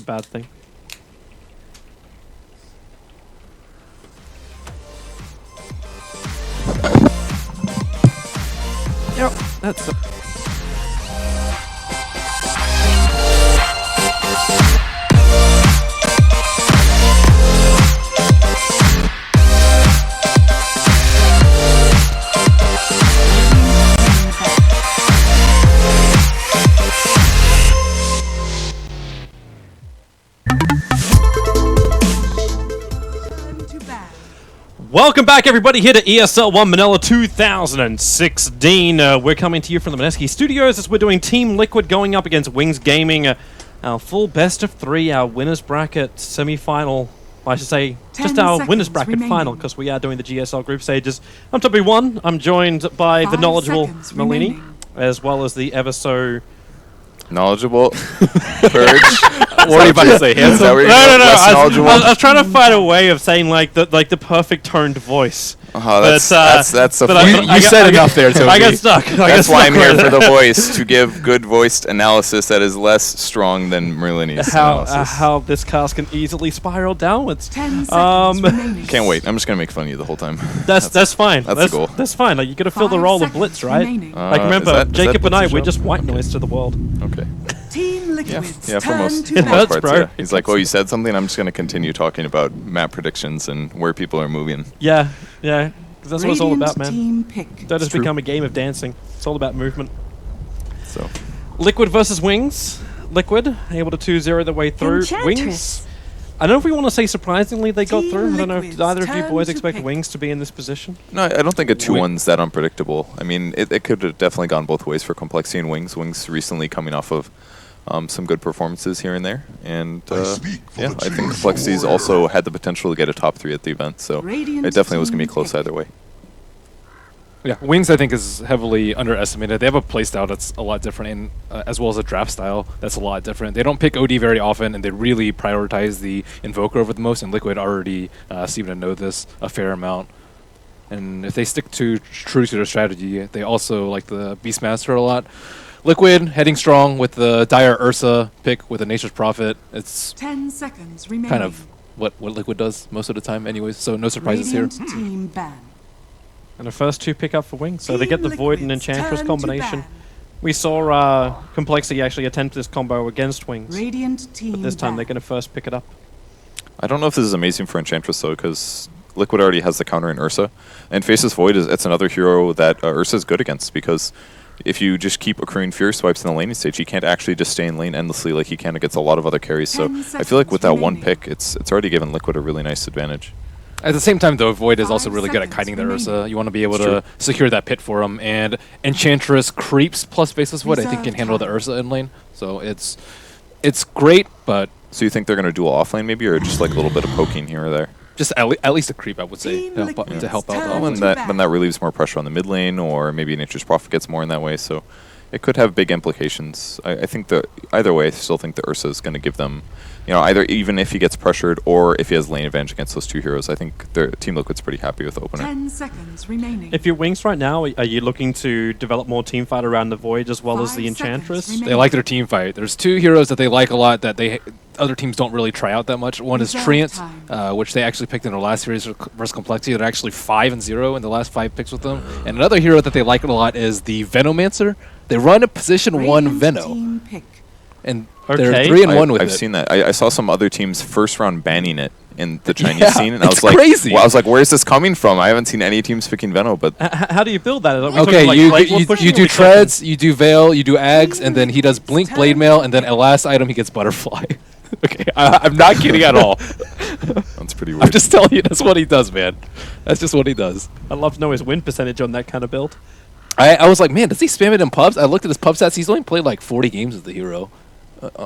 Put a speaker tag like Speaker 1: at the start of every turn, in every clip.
Speaker 1: bad thing. Yep, that's Welcome back, everybody, here to ESL One Manila 2016. We're coming to you from the Mineski Studios as we're doing Team Liquid going up against Wings Gaming. Our full best of three, our winners bracket semi-final. Well, I should say, just our winners bracket final, because we are doing the GSL group stages. I'm W1. I'm joined by the knowledgeable Malini, as well as the ever so
Speaker 2: knowledgeable Purge.
Speaker 1: What are you about to say? Handsome? No.
Speaker 2: I
Speaker 1: was trying to find a way of saying like the perfect toned voice.
Speaker 2: That's
Speaker 1: you
Speaker 3: said enough there, Toby.
Speaker 1: I got stuck.
Speaker 2: That's why I'm here for the voice, to give good voiced analysis that is less strong than Merlini's analysis.
Speaker 1: How this cast can easily spiral downwards.
Speaker 4: 10 seconds remaining.
Speaker 2: Can't wait. I'm just gonna make fun of you the whole time.
Speaker 1: That's fine.
Speaker 2: That's the goal.
Speaker 1: That's fine. Like, you gotta fill the role of Blitz, right? Like, remember, Jacob and I, we're just white noise to the world.
Speaker 2: Okay.
Speaker 4: Team Liquid's
Speaker 2: Yeah, for most
Speaker 1: hurts,
Speaker 2: parts,
Speaker 1: bro.
Speaker 2: yeah. He's like, well, you said something, I'm just going to continue talking about map predictions and where people are moving.
Speaker 1: Yeah. 'Cause that's what it's all about, man.
Speaker 4: Team pick.
Speaker 1: That has become a game of dancing. It's all about movement.
Speaker 2: So,
Speaker 1: Liquid versus Wings. Liquid, able to 2-0 their way through. Wings, I don't know if we want to say surprisingly they got through. I don't know if either of you boys expect Wings to be in this position.
Speaker 2: no, I don't think a 2-1's that unpredictable. I mean, it could have definitely gone both ways for Complexity and Wings. Wings recently coming off of some good performances here and there. And yeah, I think Complexity's also had the potential to get a top 3 at the event. So it definitely was going to be close either way.
Speaker 3: Yeah, Wings I think is heavily underestimated. They have a playstyle that's a lot different, and as well as a draft style that's a lot different. They don't pick OD very often, and they really prioritize the Invoker over the most, and Liquid already seem to know this a fair amount. And if they stick true to their strategy, they also like the Beastmaster a lot. Liquid heading strong with the Dire Ursa pick with a Nature's Prophet. It's
Speaker 4: 10 seconds remaining.
Speaker 3: kind of what Liquid does most of the time anyways, so no surprises here.
Speaker 4: Team ban.
Speaker 1: And the first 2 pick up for Wings, so they get the Void and Enchantress combination. We saw Complexity actually attempt this combo against Wings,
Speaker 4: Radiant team
Speaker 1: but this time they're going to first pick it up.
Speaker 2: I don't know if this is amazing for Enchantress, though, because Liquid already has the counter in Ursa. And Faceless Void, it's another hero that Ursa is good against, because if you just keep accruing Fury Swipes in the laning stage, he can't actually just stay in lane endlessly like he can against a lot of other carries. So I feel like with that one pick, it's already given Liquid a really nice advantage.
Speaker 3: At the same time, though, Void is also really good at kiting the Ursa. You want to be able to secure that pit for him. And Enchantress creeps plus Faceless Void, I think, can handle the Ursa in lane. So it's great, but...
Speaker 2: So you think they're going to duel offlane maybe, or just like a little bit of poking here or there?
Speaker 3: Just at least a creep, I would say, to help out.
Speaker 2: Well, then that relieves more pressure on the mid lane, or maybe Nature's Prophet gets more in that way. So it could have big implications. I think that either way, I still think the Ursa is going to give them, either even if he gets pressured or if he has lane advantage against those 2 heroes. I think Team Liquid's pretty happy with the opener.
Speaker 4: 10 seconds remaining.
Speaker 1: If you're Wings right now, are you looking to develop more team fight around the Void as well as the Enchantress?
Speaker 3: They like their team fight. There's 2 heroes that they like a lot that other teams don't really try out that much. One is Treant, which they actually picked in their last series versus Complexity. They're actually 5-0 in the last 5 picks with them. And another hero that they like a lot is the Venomancer. They run a position 1 Veno. And they're 3-1 with it.
Speaker 2: I've seen that. I saw some other teams first round banning it in the Chinese scene, and I was like,
Speaker 3: crazy.
Speaker 2: Well, I was like, where's this coming from? I haven't seen any teams picking Veno, but
Speaker 1: How do you build that?
Speaker 3: Okay, you do Treads, you do Veil, you do Ags, and then he does Blink Blade Mail, and then at last item he gets Butterfly. Okay, I'm not kidding at all.
Speaker 2: That's pretty weird.
Speaker 3: I'm just telling you, that's what he does, man. That's just what he does.
Speaker 1: I'd love to know his win percentage on that kind of build.
Speaker 3: I was like, man, does he spam it in pubs? I looked at his pub stats. He's only played like 40 games as the hero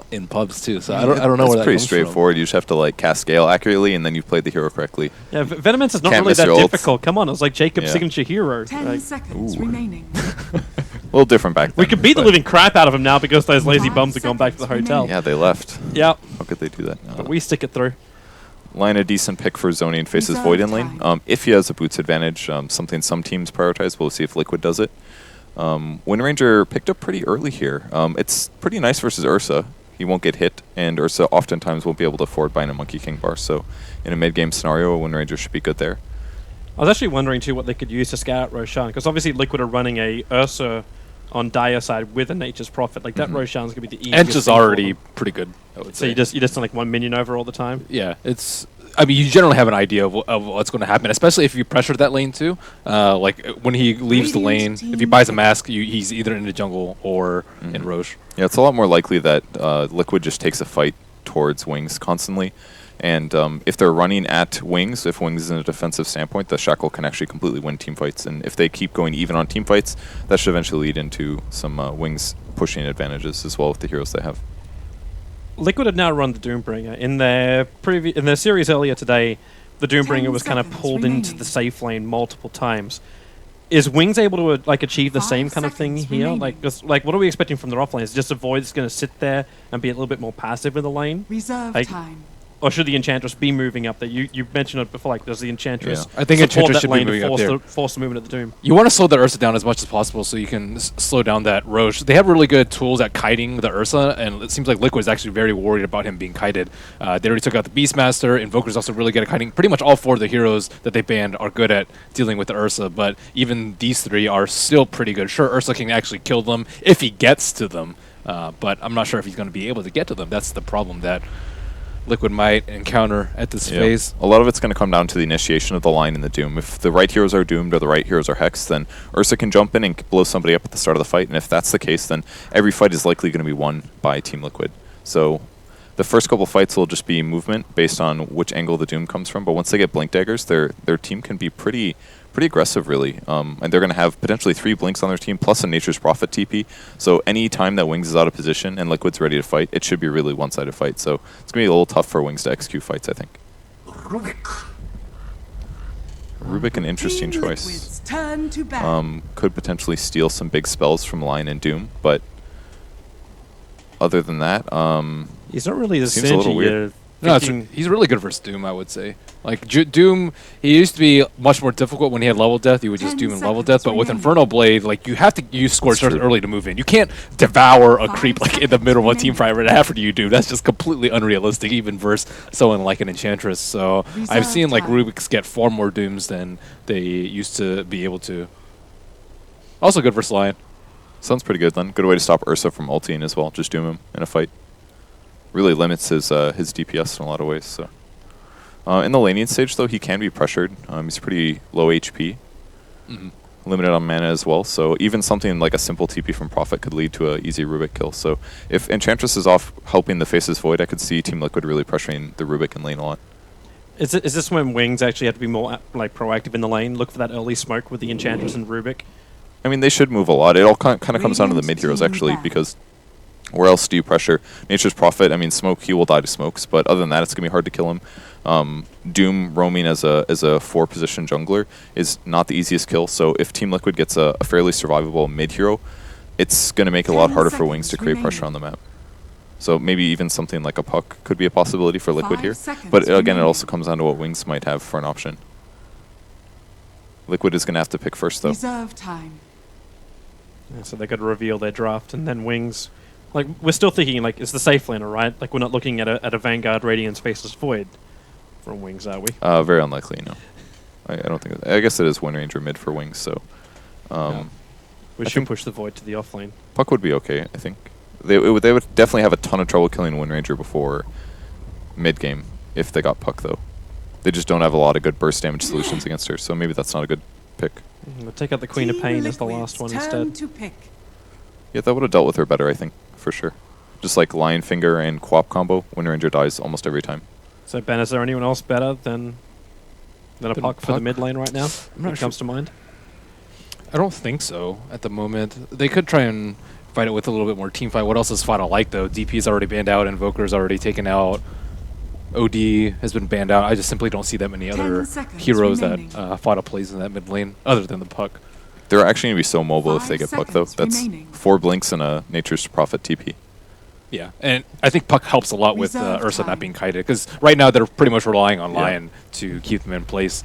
Speaker 3: in pubs too. So I don't know where that comes from.
Speaker 2: It's pretty straightforward. You just have to like cast Gale accurately, and then you've played the hero correctly.
Speaker 1: Yeah, Venomance is not really that difficult. Come on, it was like Jacob's signature hero.
Speaker 4: 10 seconds remaining.
Speaker 2: A little different back then.
Speaker 1: We could beat the living crap out of him now because those lazy bums have gone back to the hotel.
Speaker 2: Yeah, they left.
Speaker 1: Yeah.
Speaker 2: How could they do that?
Speaker 1: But we stick it through.
Speaker 2: Line a decent pick for zoning and Faces Void in lane. If he has a boots advantage, something some teams prioritize. We'll see if Liquid does it. Wind Ranger picked up pretty early here. It's pretty nice versus Ursa. He won't get hit. and Ursa oftentimes won't be able to afford buying a Monkey King bar. So in a mid-game scenario, a Wind Ranger should be good there.
Speaker 1: I was actually wondering too what they could use to scout Roshan, because obviously Liquid are running a Ursa on Dire side with a Nature's Prophet. Like that Roshan's gonna be the easiest.
Speaker 3: Ench is
Speaker 1: thing for
Speaker 3: already
Speaker 1: them.
Speaker 3: pretty good, I would
Speaker 1: So
Speaker 3: say.
Speaker 1: you just send like one minion over all the time.
Speaker 3: Yeah, it's. I mean, you generally have an idea of what's going to happen, especially if you pressure that lane too. Like when he leaves the lane, if he buys a mask, he's either in the jungle or in Roche.
Speaker 2: Yeah, it's a lot more likely that Liquid just takes a fight towards Wings constantly. And if they're running at Wings, if Wings is in a defensive standpoint, the Shackle can actually completely win team fights. And if they keep going even on team fights, that should eventually lead into some Wings pushing advantages as well with the heroes they have.
Speaker 1: Liquid had now run the Doombringer in their series earlier today. The Doombringer
Speaker 4: 10
Speaker 1: was kind of
Speaker 4: seconds
Speaker 1: pulled into
Speaker 4: remaining.
Speaker 1: the safe lane multiple times. Is Wings able to like achieve the
Speaker 4: 5
Speaker 1: same kind of thing
Speaker 4: seconds
Speaker 1: here?
Speaker 4: remaining.
Speaker 1: Like, what are we expecting from their offlane? Is it just a Void that's going to sit there and be a little bit more passive in the lane?
Speaker 4: Reserve
Speaker 1: Like,
Speaker 4: time.
Speaker 1: Or should the Enchantress be moving up there? You mentioned it before, like, does the Enchantress
Speaker 3: I think
Speaker 1: support
Speaker 3: Enchantress
Speaker 1: that
Speaker 3: should be
Speaker 1: lane to
Speaker 3: moving up
Speaker 1: force
Speaker 3: there.
Speaker 1: force the movement of the Doom?
Speaker 3: You want to slow the Ursa down as much as possible so you can slow down that Roche. They have really good tools at kiting the Ursa, and it seems like Liquid is actually very worried about him being kited. They already took out the Beastmaster. Invoker's also really good at kiting. Pretty much all four of the heroes that they banned are good at dealing with the Ursa, but even these three are still pretty good. Sure, Ursa can actually kill them if he gets to them, but I'm not sure if he's going to be able to get to them. That's the problem that Liquid might encounter at this phase.
Speaker 2: A lot of it's going to come down to the initiation of the line in the Doom. If the right heroes are doomed or the right heroes are hexed, then Ursa can jump in and blow somebody up at the start of the fight. And if that's the case, then every fight is likely going to be won by Team Liquid. So the first couple fights will just be movement based on which angle the Doom comes from. But once they get Blink Daggers, their team can be pretty aggressive, really. And they're going to have potentially 3 Blinks on their team, plus a Nature's Prophet TP. So any time that Wings is out of position and Liquid's ready to fight, it should be a really one-sided fight. So it's going to be a little tough for Wings to execute fights, I think. Rubik, an interesting
Speaker 4: Team
Speaker 2: choice.
Speaker 4: Liquid's turn to ban.
Speaker 2: Could potentially steal some big spells from Line and Doom, but other than that,
Speaker 1: He's not really the
Speaker 2: Seems a little
Speaker 1: synergy
Speaker 2: weird.
Speaker 1: you're
Speaker 3: No,
Speaker 1: thinking.
Speaker 3: he's really good versus Doom, I would say. Like, Doom, he used to be much more difficult when he had level death. You would just
Speaker 4: 10
Speaker 3: Doom and level
Speaker 4: seconds
Speaker 3: death. But with
Speaker 4: remaining.
Speaker 3: Inferno Blade, like, you have to use Scorched Earth
Speaker 2: true.
Speaker 3: early to move in. You can't devour a
Speaker 4: 5
Speaker 3: creep, like, in the
Speaker 4: seconds
Speaker 3: middle of a team
Speaker 4: remaining.
Speaker 3: fight right after you do. That's just completely unrealistic, even versus someone like an Enchantress. So I've
Speaker 4: Reserve
Speaker 3: seen, like,
Speaker 4: time.
Speaker 3: Rubiks get far more Dooms than they used to be able to. Also good versus Lion.
Speaker 2: sounds pretty good then. Good way to stop Ursa from ulting as well. Just Doom him in a fight. Really limits his DPS in a lot of ways. So in the laning stage, though, he can be pressured. He's pretty low HP. Limited on mana as well, so even something like a simple TP from Prophet could lead to an easy Rubik kill. So if Enchantress is off helping the Faceless Void, I could see Team Liquid really pressuring the Rubik in lane a lot.
Speaker 1: Is this when Wings actually have to be more like proactive in the lane? Look for that early smoke with the Enchantress and Rubik.
Speaker 2: I mean, they should move a lot. It all kind of comes down to the
Speaker 4: Radiant
Speaker 2: mid heroes,
Speaker 4: team
Speaker 2: actually,
Speaker 4: back.
Speaker 2: because where else do you pressure? Nature's Prophet, I mean, Smoke, he will die to smokes, but other than that, it's going to be hard to kill him. Doom roaming as a 4-position jungler is not the easiest kill, so if Team Liquid gets a fairly survivable mid hero, it's going to make it a lot
Speaker 4: 10
Speaker 2: harder for Wings to
Speaker 4: seconds
Speaker 2: create pressure on
Speaker 4: remaining.
Speaker 2: the map. So maybe even something like a Puck could be a possibility for Liquid
Speaker 4: 5
Speaker 2: here.
Speaker 4: seconds
Speaker 2: But again, it
Speaker 4: remaining.
Speaker 2: also comes down to what Wings might have for an option. Liquid is going to have to pick first, though.
Speaker 4: Reserve time.
Speaker 1: Yeah, so they got to reveal their draft, and then Wings. Like we're still thinking like it's the safe laner, right? Like we're not looking at a Vanguard, Radiant, Faceless Void from Wings, are we?
Speaker 2: Very unlikely, no. I don't think. I guess it is Wind Ranger mid for Wings, so.
Speaker 1: We
Speaker 2: I
Speaker 1: should
Speaker 2: think-
Speaker 1: push the Void to the off lane.
Speaker 2: Puck would be okay, I think. They would definitely have a ton of trouble killing Wind Ranger before mid game if they got Puck, though. They just don't have a lot of good burst damage solutions against her, so maybe that's not a good pick.
Speaker 1: We'll take out the Queen of
Speaker 4: Team
Speaker 1: Pain as the
Speaker 4: Liquid's
Speaker 1: last one
Speaker 4: turn
Speaker 1: instead.
Speaker 4: to pick.
Speaker 2: Yeah, that would have dealt with her better, I think, for sure. Just like Lion Finger and Co-op combo, Wind Ranger dies almost every time.
Speaker 1: So Ben, is there anyone else better than a
Speaker 3: Than
Speaker 1: Puck for the
Speaker 3: Puck?
Speaker 1: mid lane right now?
Speaker 3: I'm not
Speaker 1: That comes to mind.
Speaker 3: I don't think so at the moment. They could try and fight it with a little bit more team fight. What else is Final like, though? DP is already banned out, Invoker's already taken out, OD has been banned out. I just simply don't see that many
Speaker 4: 10
Speaker 3: other
Speaker 4: seconds
Speaker 3: heroes
Speaker 4: remaining.
Speaker 3: that Fada plays in that mid lane, other than the Puck.
Speaker 2: They're actually going to be so mobile if
Speaker 4: 5
Speaker 2: they get Puck, though.
Speaker 4: seconds
Speaker 2: That's
Speaker 4: remaining.
Speaker 2: 4 blinks and a Nature's Prophet TP.
Speaker 3: Yeah, and I think Puck helps a lot with
Speaker 4: Reserve
Speaker 3: Ursa
Speaker 4: time.
Speaker 3: not being kited, because right now they're pretty much relying on
Speaker 2: Yeah.
Speaker 3: Lion to keep them in place.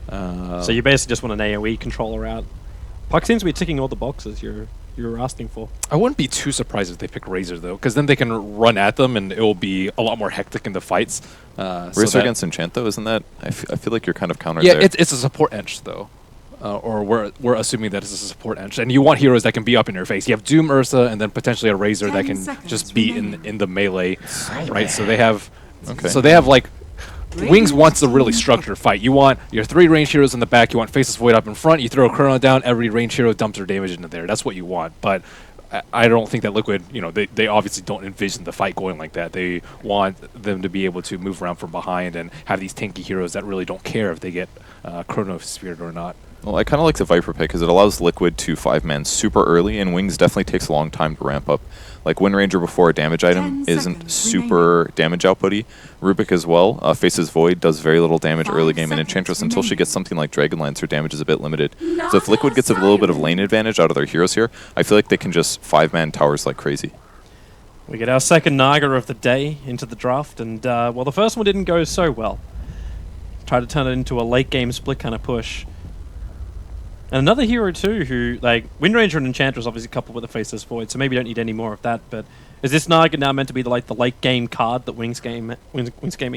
Speaker 1: So you basically just want an AoE controller out. Puck seems to be ticking all the boxes. You're you were asking for.
Speaker 3: I wouldn't be too surprised if they pick Razor, though, because then they can run at them, and it will be a lot more hectic in the fights.
Speaker 2: Razor against Enchant, though, isn't that? I feel like you're kind of countered
Speaker 3: yeah,
Speaker 2: there.
Speaker 3: it's a support ench, though. Or we're assuming that it's a support ench. And you want heroes that can be up in your face. You have Doom Ursa, and then potentially a Razor that can just be in the melee, right? So they have...
Speaker 2: Okay.
Speaker 3: So they have, like... Wings wants a really structured fight. You want your 3 range heroes in the back, you want Faceless Void up in front, you throw a Chrono down, every range hero dumps their damage into there. That's what you want. But I don't think that Liquid, they obviously don't envision the fight going like that. They want them to be able to move around from behind and have these tanky heroes that really don't care if they get Chrono Sphered or not.
Speaker 2: Well, I kind of like the Viper pick because it allows Liquid to 5-man super early, and Wings definitely takes a long time to ramp up. Like Wind Ranger before a damage item isn't super damage outputty. Rubik as well. Faces Void does very little damage early game, and Enchantress until she gets something like Dragonlance, her damage is a bit limited. So if Liquid gets a little bit of lane advantage out of their heroes here, I feel like they can just 5-man towers like crazy.
Speaker 1: We get our second Naga of the day into the draft, and well, the first one didn't go so well. Tried to turn it into a late game split kind of push. And another hero too, who like Wind Ranger and Enchantress obviously coupled with the Faceless Void, so maybe you don't need any more of that. But is this Naga now meant to be the late game card that Wings Gaming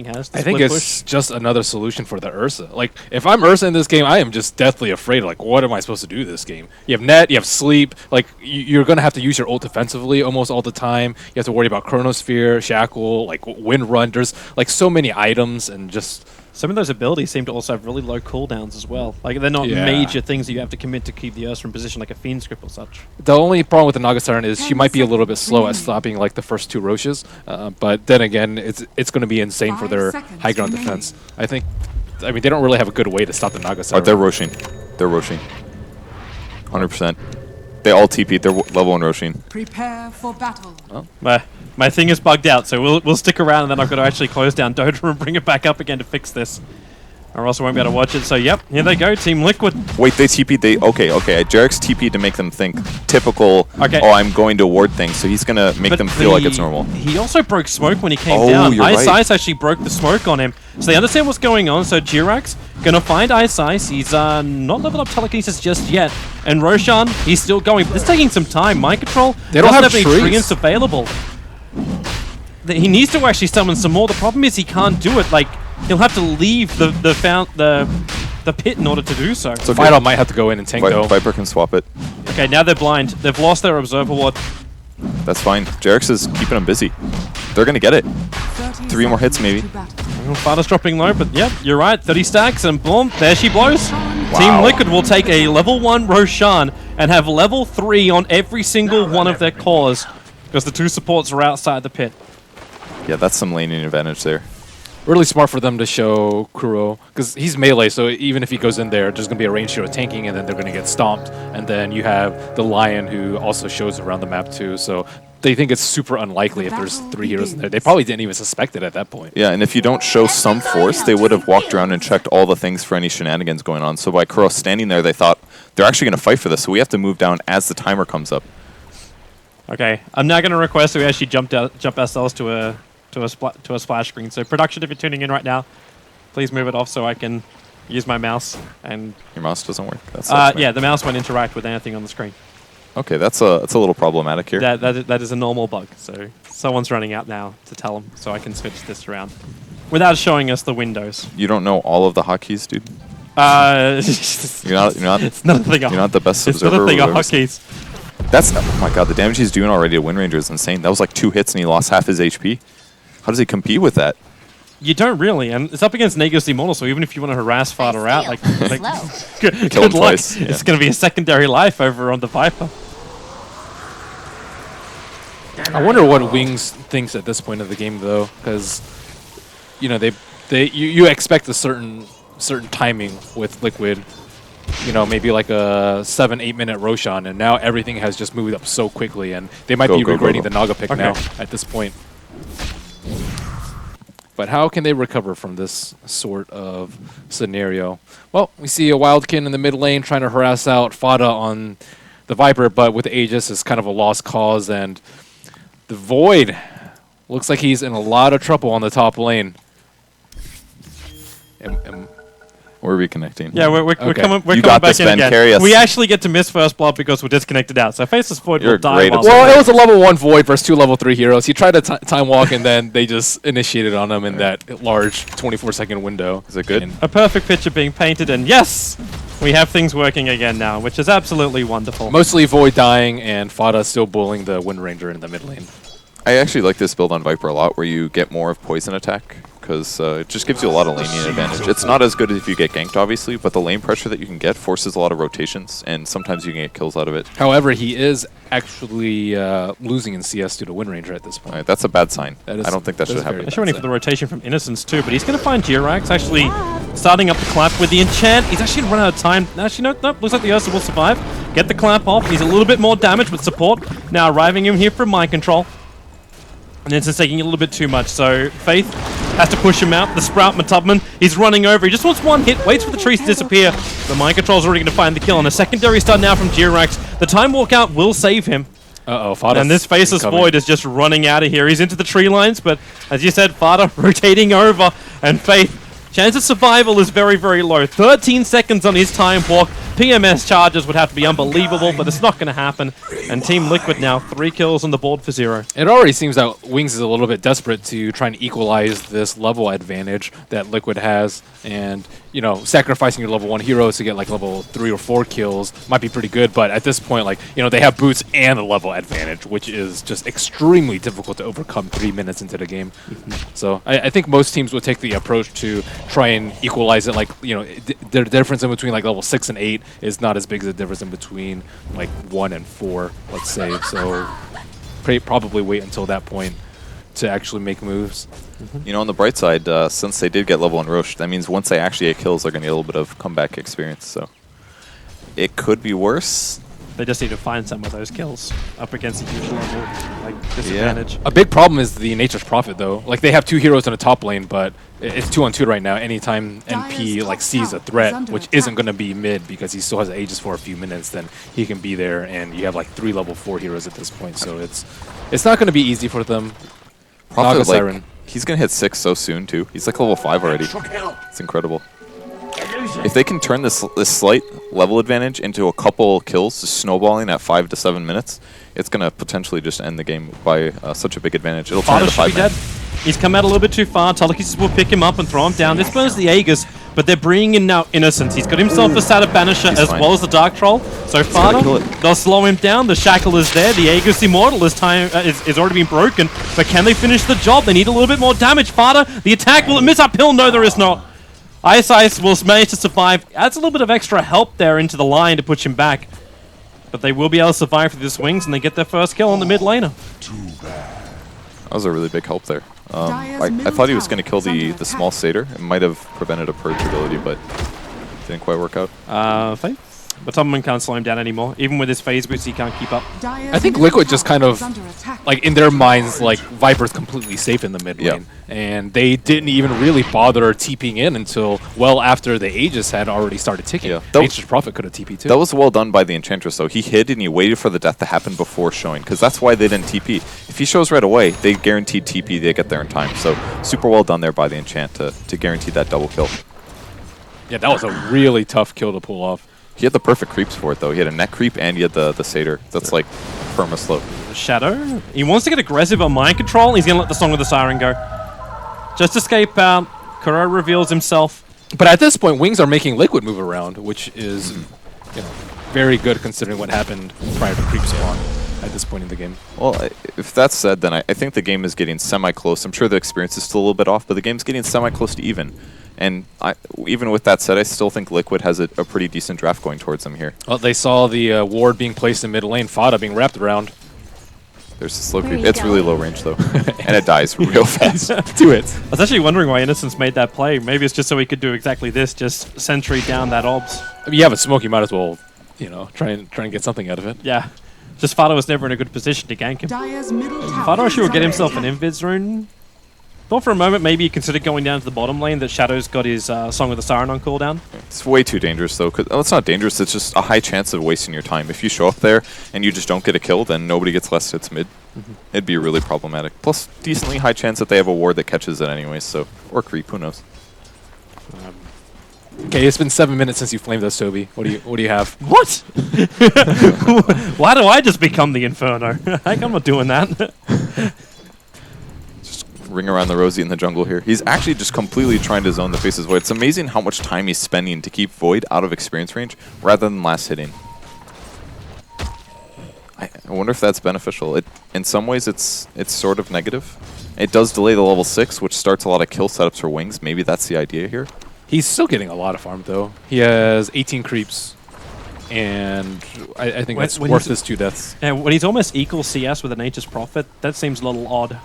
Speaker 1: has?
Speaker 3: I think it's just another solution for the Ursa. Like if I'm Ursa in this game, I am just deathly afraid. Like what am I supposed to do this game? You have net, you have sleep. Like you're gonna have to use your ult defensively almost all the time. You have to worry about Chronosphere, Shackle, like Wind Run. There's like so many items and just.
Speaker 1: Some of those abilities seem to also have really low cooldowns as well. Like, they're not major things that you have to commit to keep the Ursa in position, like a Fiend's Grip or such.
Speaker 3: The only problem with the Naga Siren is she might be a little bit slow at stopping, like, the first 2 Roches. But then again, it's going to be insane for their high ground defense. I mean, they don't really have a good way to stop the Naga Siren.
Speaker 2: They're Roshing. They're Roshing. 100%. They all TP'd. They're level 1 Roshing.
Speaker 4: Prepare for battle.
Speaker 1: Oh. My thing is bugged out, so we'll stick around, and then I've got to actually close down Dota and bring it back up again to fix this. Or else I won't be able to watch it. So, yep, here they go, Team Liquid.
Speaker 2: Wait, they TP'd. Okay. Jarek's TP'd to make them think typical, oh, I'm going to ward things, so he's going to make them feel like it's normal.
Speaker 1: He also broke smoke when he came down. Ice Ice actually broke the smoke on him. So they understand what's going on, so Jirak's going to find Ice Ice. He's not leveled up Telekinesis just yet. And Roshan, he's still going. But it's taking some time. Mind Control
Speaker 3: doesn't have
Speaker 1: any treants available. He needs to actually summon some more. The problem is he can't do it. Like, he'll have to leave the pit in order to do so.
Speaker 3: So Vital might have to go in and tank, though.
Speaker 2: Viper can swap it.
Speaker 1: Okay, now they're blind. They've lost their Observer Ward.
Speaker 2: That's fine. Jarek's is keeping them busy. They're going to get it. 3 more hits, maybe.
Speaker 1: Fada's dropping low, but yep, you're right. 30 stacks, and boom, there she blows.
Speaker 2: Wow.
Speaker 1: Team Liquid will take a level 1 Roshan and have level 3 on every single one of their cores because the 2 supports are outside the pit.
Speaker 2: Yeah, that's some laning advantage there.
Speaker 3: Really smart for them to show Kuro, because he's melee, so even if he goes in there, there's going to be a range hero tanking, and then they're going to get stomped. And then you have the Lion, who also shows around the map too, so they think it's super unlikely if there's 3 heroes in there. They probably didn't even suspect it at that point.
Speaker 2: Yeah, and if you don't show some force, they would have walked around and checked all the things for any shenanigans going on. So by Kuro standing there, they thought, they're actually going to fight for this, so we have to move down as the timer comes up.
Speaker 1: Okay, I'm now going to request that we actually jump ourselves to a splash screen. So production, if you're tuning in right now, please move it off so I can use my mouse. And
Speaker 2: your mouse doesn't work. That's
Speaker 1: yeah, the mouse won't interact with anything on the screen.
Speaker 2: Okay, that's a little problematic here.
Speaker 1: That is a normal bug. So someone's running out now to tell them, so I can switch this around without showing us the windows.
Speaker 2: You don't know all of the hotkeys, dude. You're not.
Speaker 1: It's not a thing.
Speaker 2: You're not the best
Speaker 1: it's
Speaker 2: observer.
Speaker 1: It's not a thing of hotkeys.
Speaker 2: That's, oh my god, the damage he's doing already to Wind Ranger is insane. That was like 2 hits and he lost half his HP. How does he compete with that?
Speaker 1: You don't really, and it's up against Nagus Immortal, so even if you want to harass Fada out, good luck.
Speaker 2: Twice, yeah.
Speaker 1: It's going to be a secondary life over on the Viper.
Speaker 3: I wonder what Wings thinks at this point of the game, though, because you expect a certain timing with Liquid. Maybe like a 7-8 minute Roshan, and now everything has just moved up so quickly, and they might be regretting the Naga pick now at this point. But how can they recover from this sort of scenario? Well, we see a Wildkin in the mid lane trying to harass out Fada on the Viper, but with Aegis, it's kind of a lost cause, and the Void looks like he's in a lot of trouble on the top lane.
Speaker 2: We're reconnecting.
Speaker 1: Yeah, we're coming
Speaker 2: You
Speaker 1: coming
Speaker 2: got
Speaker 1: back
Speaker 2: this,
Speaker 1: in
Speaker 2: Ben.
Speaker 1: again.
Speaker 2: Carry us.
Speaker 1: We actually get to miss first blood because we're disconnected out. So Faceless Void
Speaker 2: You're
Speaker 1: will die
Speaker 2: great
Speaker 1: while
Speaker 2: at
Speaker 1: we're
Speaker 3: Well,
Speaker 1: there.
Speaker 3: it was a level 1 Void versus 2 level 3 heroes. He tried to time walk, and then they just initiated on him in that large 24-second window.
Speaker 2: Is it good?
Speaker 3: And
Speaker 1: A perfect picture being painted, and yes, we have things working again now, which is absolutely wonderful.
Speaker 3: mostly Void dying, and Fada still bullying the Wind Ranger in the mid lane.
Speaker 2: I actually like this build on Viper a lot, where you get more of poison attack, because it just gives you a lot of laning advantage. It's not as good if you get ganked, obviously, but the lane pressure that you can get forces a lot of rotations, and sometimes you can get kills out of it.
Speaker 3: However, he is actually losing in CS due to Wind Ranger at this point.
Speaker 2: Right, that's a bad sign.
Speaker 3: That is-
Speaker 2: I don't think that
Speaker 3: that is
Speaker 2: should
Speaker 3: very
Speaker 2: happen.
Speaker 1: Actually waiting for the rotation from Innocence too, but he's going to find Jirax actually starting up the clap with the enchant. He's actually run out of time. Actually, nope, looks like the Ursa will survive. Get the clap off. He's a little bit more damage with support. Now arriving in here from mind control. And Innocence taking a little bit too much, so Faith has to push him out. The Sprout Matubman, he's running over. He just wants one hit, waits for the trees to disappear. The mind control's already going to find the kill, and a secondary stun now from Jirax. The time walkout will save him.
Speaker 3: Uh-oh, Fada.
Speaker 1: And this Faceless Void is just running out of here. He's into the tree lines, but as you said, Fada rotating over, and Faith, chance of survival is very, very low. 13 seconds on his time walk. PMS charges would have to be unbelievable, but it's not going to happen. And Team Liquid now 3 kills on the board for 0.
Speaker 3: It already seems that Wings is a little bit desperate to try and equalize this level advantage that Liquid has. And, you know, sacrificing your level 1 heroes to get like level 3 or 4 kills might be pretty good. But at this point, like, you know, they have boots and a level advantage, which is just extremely difficult to overcome 3 minutes into the game. So I think most teams would take the approach to try and equalize it. Like, you know, the difference in between like level 6 and 8 is not as big as the difference in between like 1 and 4, let's say. So probably wait until that point to actually make moves.
Speaker 2: You know, on the bright side, since they did get level 1 Roche, that means once they actually get kills, they're going to get a little bit of comeback experience. So it could be worse.
Speaker 1: They just need to find some of those kills up against a huge level, like, disadvantage.
Speaker 3: A big problem is the Nature's Prophet, though. Like, they have 2 heroes in the top lane, but it's 2-on-2 right now. Anytime NP like sees a threat, which isn't going to be mid because he still has Aegis for a few minutes, then he can be there, and you have like 3 level 4 heroes at this point. So it's not going to be easy for them.
Speaker 2: Prophet,
Speaker 3: Naga Siren.
Speaker 2: like, he's going to hit 6 so soon, too. He's like level 5 already. It's incredible. If they can turn this slight level advantage into a couple kills, just snowballing at 5 to 7 minutes, it's going to potentially just end the game by such a big advantage. It'll turn
Speaker 1: Fada
Speaker 2: into
Speaker 1: should be
Speaker 2: 5
Speaker 1: dead. He's come out a little bit too far. Telekinesis will pick him up and throw him down. This burns the Aegis, but they're bringing in now Innocence. He's got himself a Satyr Banisher
Speaker 2: He's
Speaker 1: as
Speaker 2: fine.
Speaker 1: well as the Dark Troll. So
Speaker 2: gotta kill
Speaker 1: Fada
Speaker 2: it.
Speaker 1: does slow him down. The Shackle is there. The Aegis Immortal is already been broken. But can they finish the job? They need a little bit more damage. Fada, the attack, will it miss uphill? No, there is not. Ice will manage to survive. Adds a little bit of extra help there into the line to push him back. But they will be able to survive through the swings, and they get their first kill on the mid laner.
Speaker 2: That was a really big help there. I thought he was going to kill the small satyr. It might have prevented a purge ability, but didn't quite work out.
Speaker 1: Faith. But Tubman can't slow him down anymore. Even with his phase boots, he can't keep up.
Speaker 3: I think Liquid just kind of, like, in their minds, like, Viper's completely safe in the mid lane. And they didn't even really bother TPing in until well after the Aegis had already started ticking.
Speaker 2: Yeah.
Speaker 3: Nature's Prophet could have TP'd too.
Speaker 2: That was well done by the Enchantress, though. He hid and he waited for the death to happen before showing, because that's why they didn't TP. If he shows right away, they guaranteed TP, they get there in time. So super well done there by the Enchant to guarantee that double kill.
Speaker 3: Yeah, that was a really tough kill to pull off.
Speaker 2: He had the perfect creeps for it, though. He had a neck creep and he had the satyr. That's like perma slope.
Speaker 1: Shadow. He wants to get aggressive on mind control. He's going to let the Song of the Siren go. Just escape out. Kuro reveals himself.
Speaker 3: But at this point, Wings are making Liquid move around, which is, you know, very good considering what happened prior to creep spawn at this point in the game.
Speaker 2: Well, if that's said, then I think the game is getting semi-close. I'm sure the experience is still a little bit off, but the game's getting semi-close to even. And even with that said, I still think Liquid has a pretty decent draft going towards them here.
Speaker 3: Well, they saw the ward being placed in mid lane, Fada being wrapped around.
Speaker 2: There's a slow creep. It's really low range, though. And it dies real fast.
Speaker 3: Do it.
Speaker 1: I was actually wondering why Innocence made that play. Maybe it's just so he could do exactly this, just sentry down that obs.
Speaker 3: I mean, you have a smoke, you might as well, you know, try and get something out of it.
Speaker 1: Yeah. Just Fada was never in a good position to gank him. Fada actually will get himself an invis rune. Thought for a moment maybe he considered going down to the bottom lane that Shadow's got his Song of the Siren on cooldown.
Speaker 2: It's way too dangerous, though. It's not dangerous. It's just a high chance of wasting your time. If you show up there and you just don't get a kill, then nobody gets less hits mid. It'd be really problematic. Plus, decently high chance that they have a ward that catches it anyway, so... Or creep, who knows.
Speaker 3: Okay, it's been 7 minutes since you flamed us, Toby. What do you have?
Speaker 1: What? Why do I just become the Inferno? I'm not doing that.
Speaker 2: Ring around the Rosie in the jungle here. He's actually just completely trying to zone the Faces Void. It's amazing how much time he's spending to keep Void out of experience range rather than last hitting. I wonder if that's beneficial. In some ways, it's sort of negative. It does delay the level 6, which starts a lot of kill setups for Wings. Maybe that's the idea here.
Speaker 3: He's still getting a lot of farm, though. He has 18 creeps, and I think that's worth his 2 deaths.
Speaker 1: Yeah, when he's almost equal CS with a Nature's Prophet, that seems a little odd.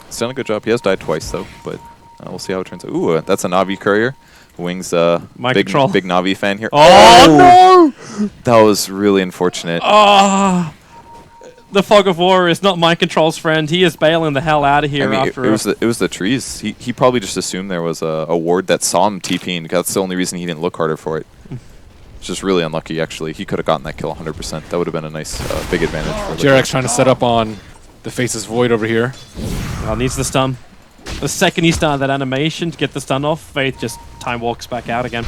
Speaker 2: He's done a good job. He has died twice, though, but we'll see how it turns out. Ooh, that's a Navi courier. Wings, big Navi fan here.
Speaker 1: Oh, no!
Speaker 2: That was really unfortunate.
Speaker 1: The Fog of War is not Mind Control's friend. He is bailing the hell out of here after
Speaker 2: it was the trees. He probably just assumed there was a ward that saw him TPing. That's the only reason he didn't look harder for it. It's just really unlucky, actually. He could have gotten that kill 100%. That would have been a nice big advantage for
Speaker 3: Jarek's trying to set up on the Faces Void over here.
Speaker 1: Needs the stun. The second he started that animation to get the stun off, Faith just time walks back out again.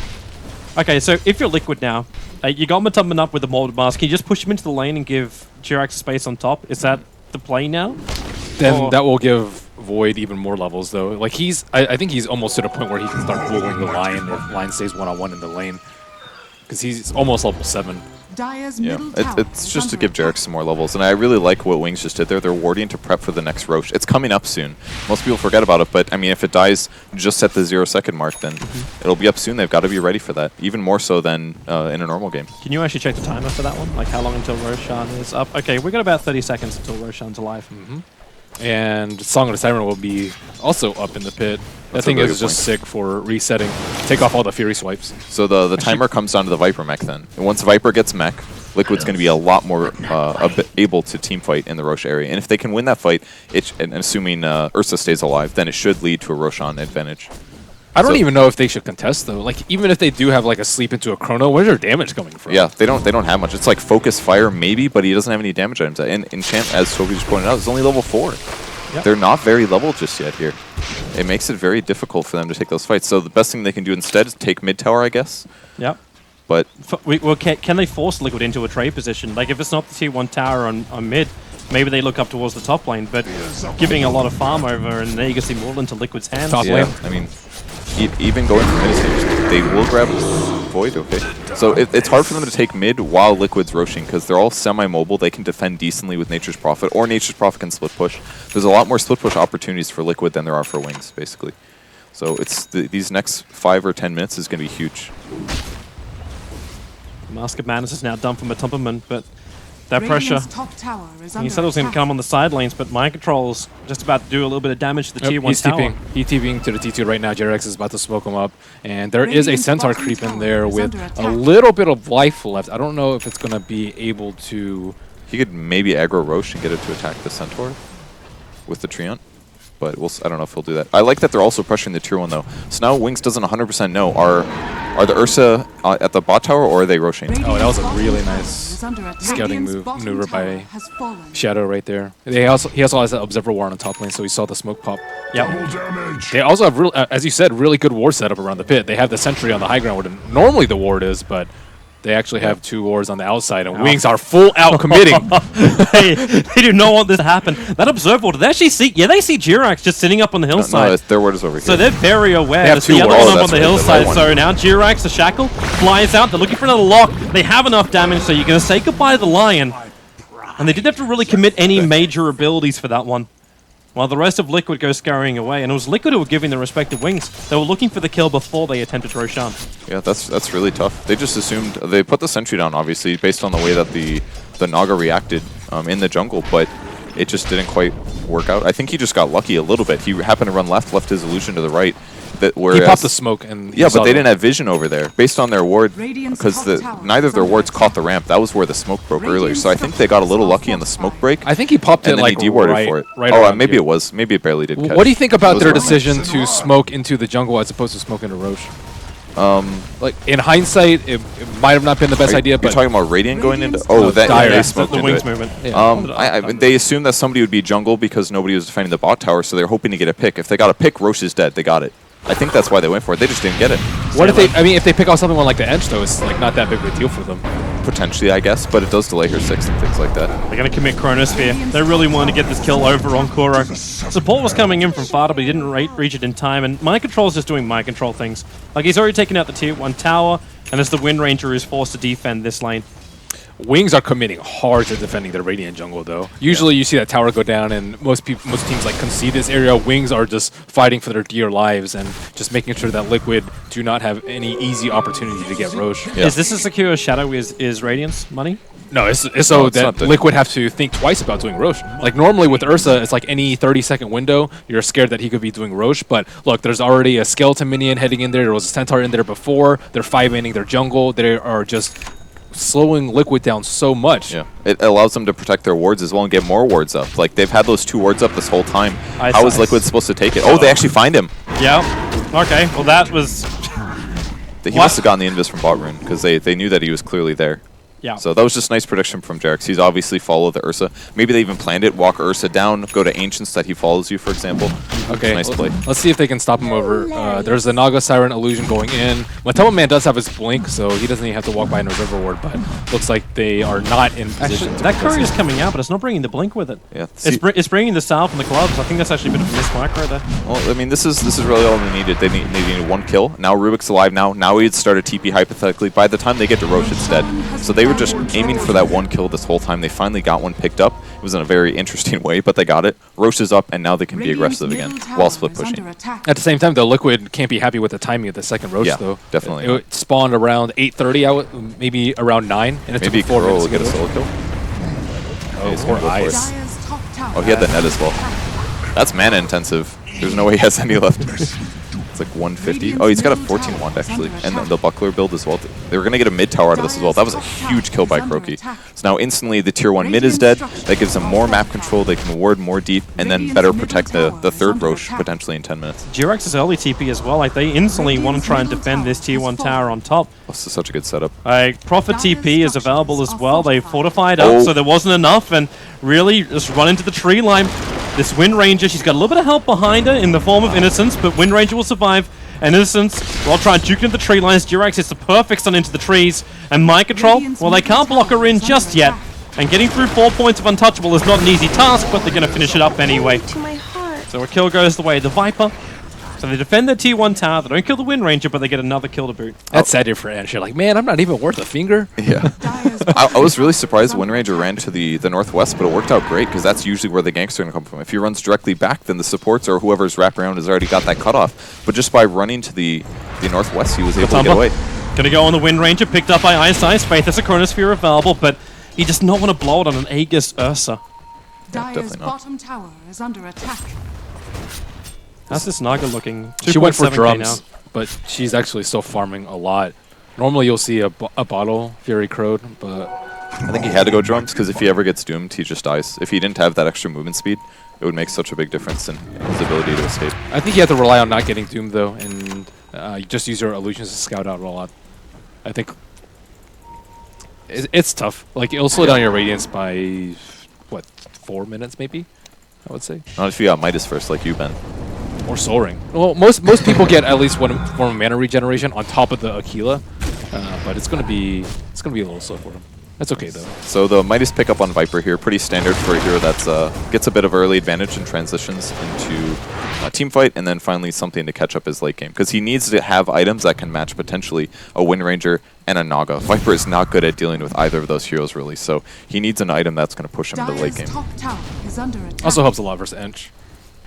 Speaker 1: Okay, so if you're Liquid now, you got Matumban up with the Molded Mask, can you just push him into the lane and give Jirax space on top? Is that the play now?
Speaker 3: Then that will give Void even more levels, though. Like, I think he's almost to the point where he can start bullying the Lion if Lion stays one-on-one in the lane. Because he's almost level 7.
Speaker 2: Yeah, it's just to give Jerax some more levels, and I really like what Wings just did there. They're warding to prep for the next Roche. It's coming up soon. Most people forget about it, but I mean, if it dies just at the 0-second mark, then it'll be up soon. They've got to be ready for that, even more so than in a normal game.
Speaker 1: Can you actually check the timer for that one? Like how long until Roshan is up? Okay, we've got about 30 seconds until Roshan's alive.
Speaker 3: And Song of the Siren will be also up in the pit. That thing is just sick for resetting. Take off all the Fury swipes.
Speaker 2: So the timer comes down to the Viper mech then. And once Viper gets mech, Liquid's going to be a lot more able to team fight in the Roche area. And if they can win that fight, and assuming Ursa stays alive, then it should lead to a Roshan advantage.
Speaker 3: I don't even know if they should contest, though. Like, even if they do have like a sleep into a Chrono, where's their damage coming from?
Speaker 2: Yeah, they don't have much. It's like Focus Fire maybe, but he doesn't have any damage items. And Enchant, as Toby just pointed out, is only level 4. Yep. They're not very level just yet here. It makes it very difficult for them to take those fights. So the best thing they can do instead is take mid tower, I guess.
Speaker 1: Yep.
Speaker 2: But
Speaker 1: can they force Liquid into a trade position? Like if it's not the tier 1 tower on mid, maybe they look up towards the top lane. But giving a lot of farm over, and there you can see more into Liquid's hands.
Speaker 3: Top lane.
Speaker 2: I mean, even going for mid stage, they will grab Void. Okay. So it's hard for them to take mid while Liquid's roshing because they're all semi-mobile. They can defend decently with Nature's Prophet, or Nature's Prophet can split push. There's a lot more split push opportunities for Liquid than there are for Wings, basically. So it's these next 5 or 10 minutes is going to be huge.
Speaker 1: Mask of Madness is now done for Matumban, but that pressure.
Speaker 4: Top tower is
Speaker 1: He said it was going to come on the side lanes, but Mind Control's just about to do a little bit of damage to the tier 1
Speaker 3: he's
Speaker 1: tower.
Speaker 3: He's TPing to the T2 right now. Jerax is about to smoke him up. And there is a Centaur creep in there with a little bit of life left. I don't know if it's going to be able to...
Speaker 2: He could maybe aggro Roche and get it to attack the Centaur with the Treant, but I don't know if he'll do that. I like that they're also pressuring the tier 1 though. So now Wings doesn't 100% know, are the Ursa at the bot tower or are they Roshing?
Speaker 3: Oh, that was a really nice scouting maneuver by Shadow right there. He also has an Observer Ward on top lane, so he saw the smoke pop.
Speaker 1: Yeah.
Speaker 3: They also have, as you said, really good ward setup around the pit. They have the sentry on the high ground where normally the ward is, but they actually have 2 wards on the outside, and Wings are full out committing.
Speaker 1: They do not want this to happen. That Observer Ward, they actually see, they see Jirax just sitting up on the hillside.
Speaker 2: No, their ward is over here.
Speaker 1: So they're very aware.
Speaker 3: They have 2
Speaker 1: the other
Speaker 3: wards.
Speaker 1: one up on the hillside. So now Jirax, the Shackle, flies out. They're looking for another lock. They have enough damage, so you're going to say goodbye to the Lion. And they didn't have to really commit any major abilities for that one. While the rest of Liquid go scurrying away, and it was Liquid who were giving the respective Wings. They were looking for the kill before they attempted Roshan.
Speaker 2: Yeah, that's really tough. They just assumed they put the sentry down, obviously, based on the way that the Naga reacted in the jungle, but it just didn't quite work out. I think he just got lucky a little bit. He happened to run left his illusion to the right.
Speaker 3: He popped the smoke, and
Speaker 2: yeah, but they didn't have vision over there based on their ward because neither of their wards caught the ramp. That was where the smoke broke earlier. So I think they got a little lucky on the smoke break.
Speaker 3: I think he popped it like
Speaker 2: he dewarded for it.
Speaker 3: Right
Speaker 2: maybe it was. Maybe it barely did catch.
Speaker 3: What do you think about their decision to smoke into the jungle as opposed to smoke into Roche? Like in hindsight, it might have not been the best idea. But
Speaker 2: you're talking about Radiant going into? Oh, they smoked
Speaker 1: the
Speaker 2: into
Speaker 1: Wings
Speaker 2: it.
Speaker 1: movement.
Speaker 2: Yeah. They assumed that somebody would be jungle because nobody was defending the bot tower, so they're hoping to get a pick. If they got a pick, Roche is dead. They got it. I think that's why they went for it. They just didn't get it.
Speaker 3: What if they? I mean, if they pick off something like the Edge, though, it's like not that big of a deal for them.
Speaker 2: Potentially, I guess, but it does delay her 6 and things like that.
Speaker 1: They're going to commit Chronosphere. They really wanted to get this kill over on Kuro. Support was coming in from Fada, but he didn't reach it in time, and Mind Control's just doing Mind Control things. Like, he's already taken out the Tier 1 tower, and it's the Wind Ranger who's forced to defend this lane.
Speaker 3: Wings are committing hard to defending their Radiant jungle, though. Usually you see that tower go down, and most teams like concede this area. Wings are just fighting for their dear lives and just making sure that Liquid do not have any easy opportunity to get Roche.
Speaker 1: Yeah. Is this a secure shadow? Is Radiance money?
Speaker 3: No, it's so that Liquid have to think twice about doing Roche. Like normally with Ursa, it's like any 30-second window, you're scared that he could be doing Roche. But look, there's already a Skeleton minion heading in there. There was a Centaur in there before. They're 5-manning their jungle. They are just slowing Liquid down so much.
Speaker 2: Yeah, it allows them to protect their wards as well and get more wards up. Like, they've had those 2 wards up this whole time. How is Liquid supposed to take it? Oh, they actually find him.
Speaker 1: Yeah. Okay, well that was...
Speaker 2: He must have gotten the invis from bot rune, because they knew that he was clearly there.
Speaker 1: Yeah.
Speaker 2: So that was just nice prediction from Jarex. He's obviously followed the Ursa. Maybe they even planned it, walk Ursa down, go to Ancients that he follows you, for example.
Speaker 3: Okay,
Speaker 2: nice play.
Speaker 3: Let's see if they can stop him over. There's a Naga Siren illusion going in. Matoma Man does have his blink, so he doesn't even have to walk by in a river ward, but looks like they are not in position.
Speaker 1: Actually, that curry is coming out, but it's not bringing the blink with it.
Speaker 2: Yeah,
Speaker 1: it's bringing the salve and the gloves. I think that's actually a bit of a misclack right there.
Speaker 2: Well, I mean, this is really all they needed. They needed 1 kill. Now Rubik's alive now. Now he'd start a TP hypothetically. By the time they get to Roche, it's dead. So they were just aiming for that 1 kill this whole time. They finally got one picked up. It was in a very interesting way, but they got it. Roche is up, and now they can be aggressive again while split pushing.
Speaker 3: At the same time, though, Liquid can't be happy with the timing of the second Roche, though.
Speaker 2: Definitely.
Speaker 3: It spawned around 8:30, maybe around 9, and it took 4 minutes to get a solo kill.
Speaker 2: Oh,
Speaker 3: poor Eyes.
Speaker 2: Oh, he had the net as well. That's mana intensive. There's no way he has any left. It's like 150. Oh, he's got a 14 wand actually, and the buckler build as well. They were gonna get a mid tower out of this as well. That was a huge kill by Kroki. So now instantly the tier 1 mid is dead. That gives them more map control. They can ward more deep, and then better protect the third Roche potentially in 10 minutes.
Speaker 1: Jurex's early TP as well. Like they instantly want to try and defend this tier 1 tower on top.
Speaker 2: This is such a good setup.
Speaker 1: Prophet TP is available as well. They fortified up, so there wasn't enough, and really just run into the tree line. This Wind Ranger, she's got a little bit of help behind her in the form of Innocence, but Wind Ranger will survive. And Innocence, while trying to juke into the tree lines, Durex hits the perfect stun into the trees. And Mind Control, well, they can't block her in just yet. And getting through 4 points of Untouchable is not an easy task, but they're going to finish it up anyway. So a kill goes the way of the Viper. So they defend their tier 1 tower, they don't kill the Wind Ranger, but they get another kill to boot.
Speaker 3: That's sad for Ange. You're like, man, I'm not even worth a finger.
Speaker 2: Yeah. I was really surprised Wind Ranger ran to the northwest, but it worked out great, because that's usually where the ganks are going to come from. If he runs directly back, then the supports or whoever's wrapped around has already got that cutoff. But just by running to the northwest, he was able to get away.
Speaker 1: Gonna go on the Wind Ranger, picked up by Ice Ice. Faith has a Chronosphere available, but he does not want to blow it on an Aegis Ursa.
Speaker 4: Dire's bottom tower is under attack.
Speaker 1: How's this Naga looking?
Speaker 3: She went for
Speaker 1: 2.7K
Speaker 3: drums,
Speaker 1: now.
Speaker 3: but she's actually still farming a lot. Normally you'll see a bottle Fury Crowed, but
Speaker 2: I think he had to go drums, because if he ever gets doomed, he just dies. If he didn't have that extra movement speed, it would make such a big difference in his ability to escape.
Speaker 3: I think you have to rely on not getting doomed, though, and you just use your illusions to scout out a lot. I think it's tough. Like, it'll slow down your Radiance by, what, 4 minutes, maybe? I would say.
Speaker 2: Not if you got Midas first, like you, Ben.
Speaker 3: Or Soul Ring. Well, most people get at least one form of mana regeneration on top of the Aquila, but it's gonna be a little slow for him. That's okay though.
Speaker 2: So the Midas pickup on Viper here, pretty standard for a hero that's gets a bit of early advantage and transitions into a team fight, and then finally something to catch up his late game, because he needs to have items that can match potentially a Wind Ranger and a Naga. Viper is not good at dealing with either of those heroes really, so he needs an item that's going to push him into the late game.
Speaker 3: Also helps a lot versus Ench.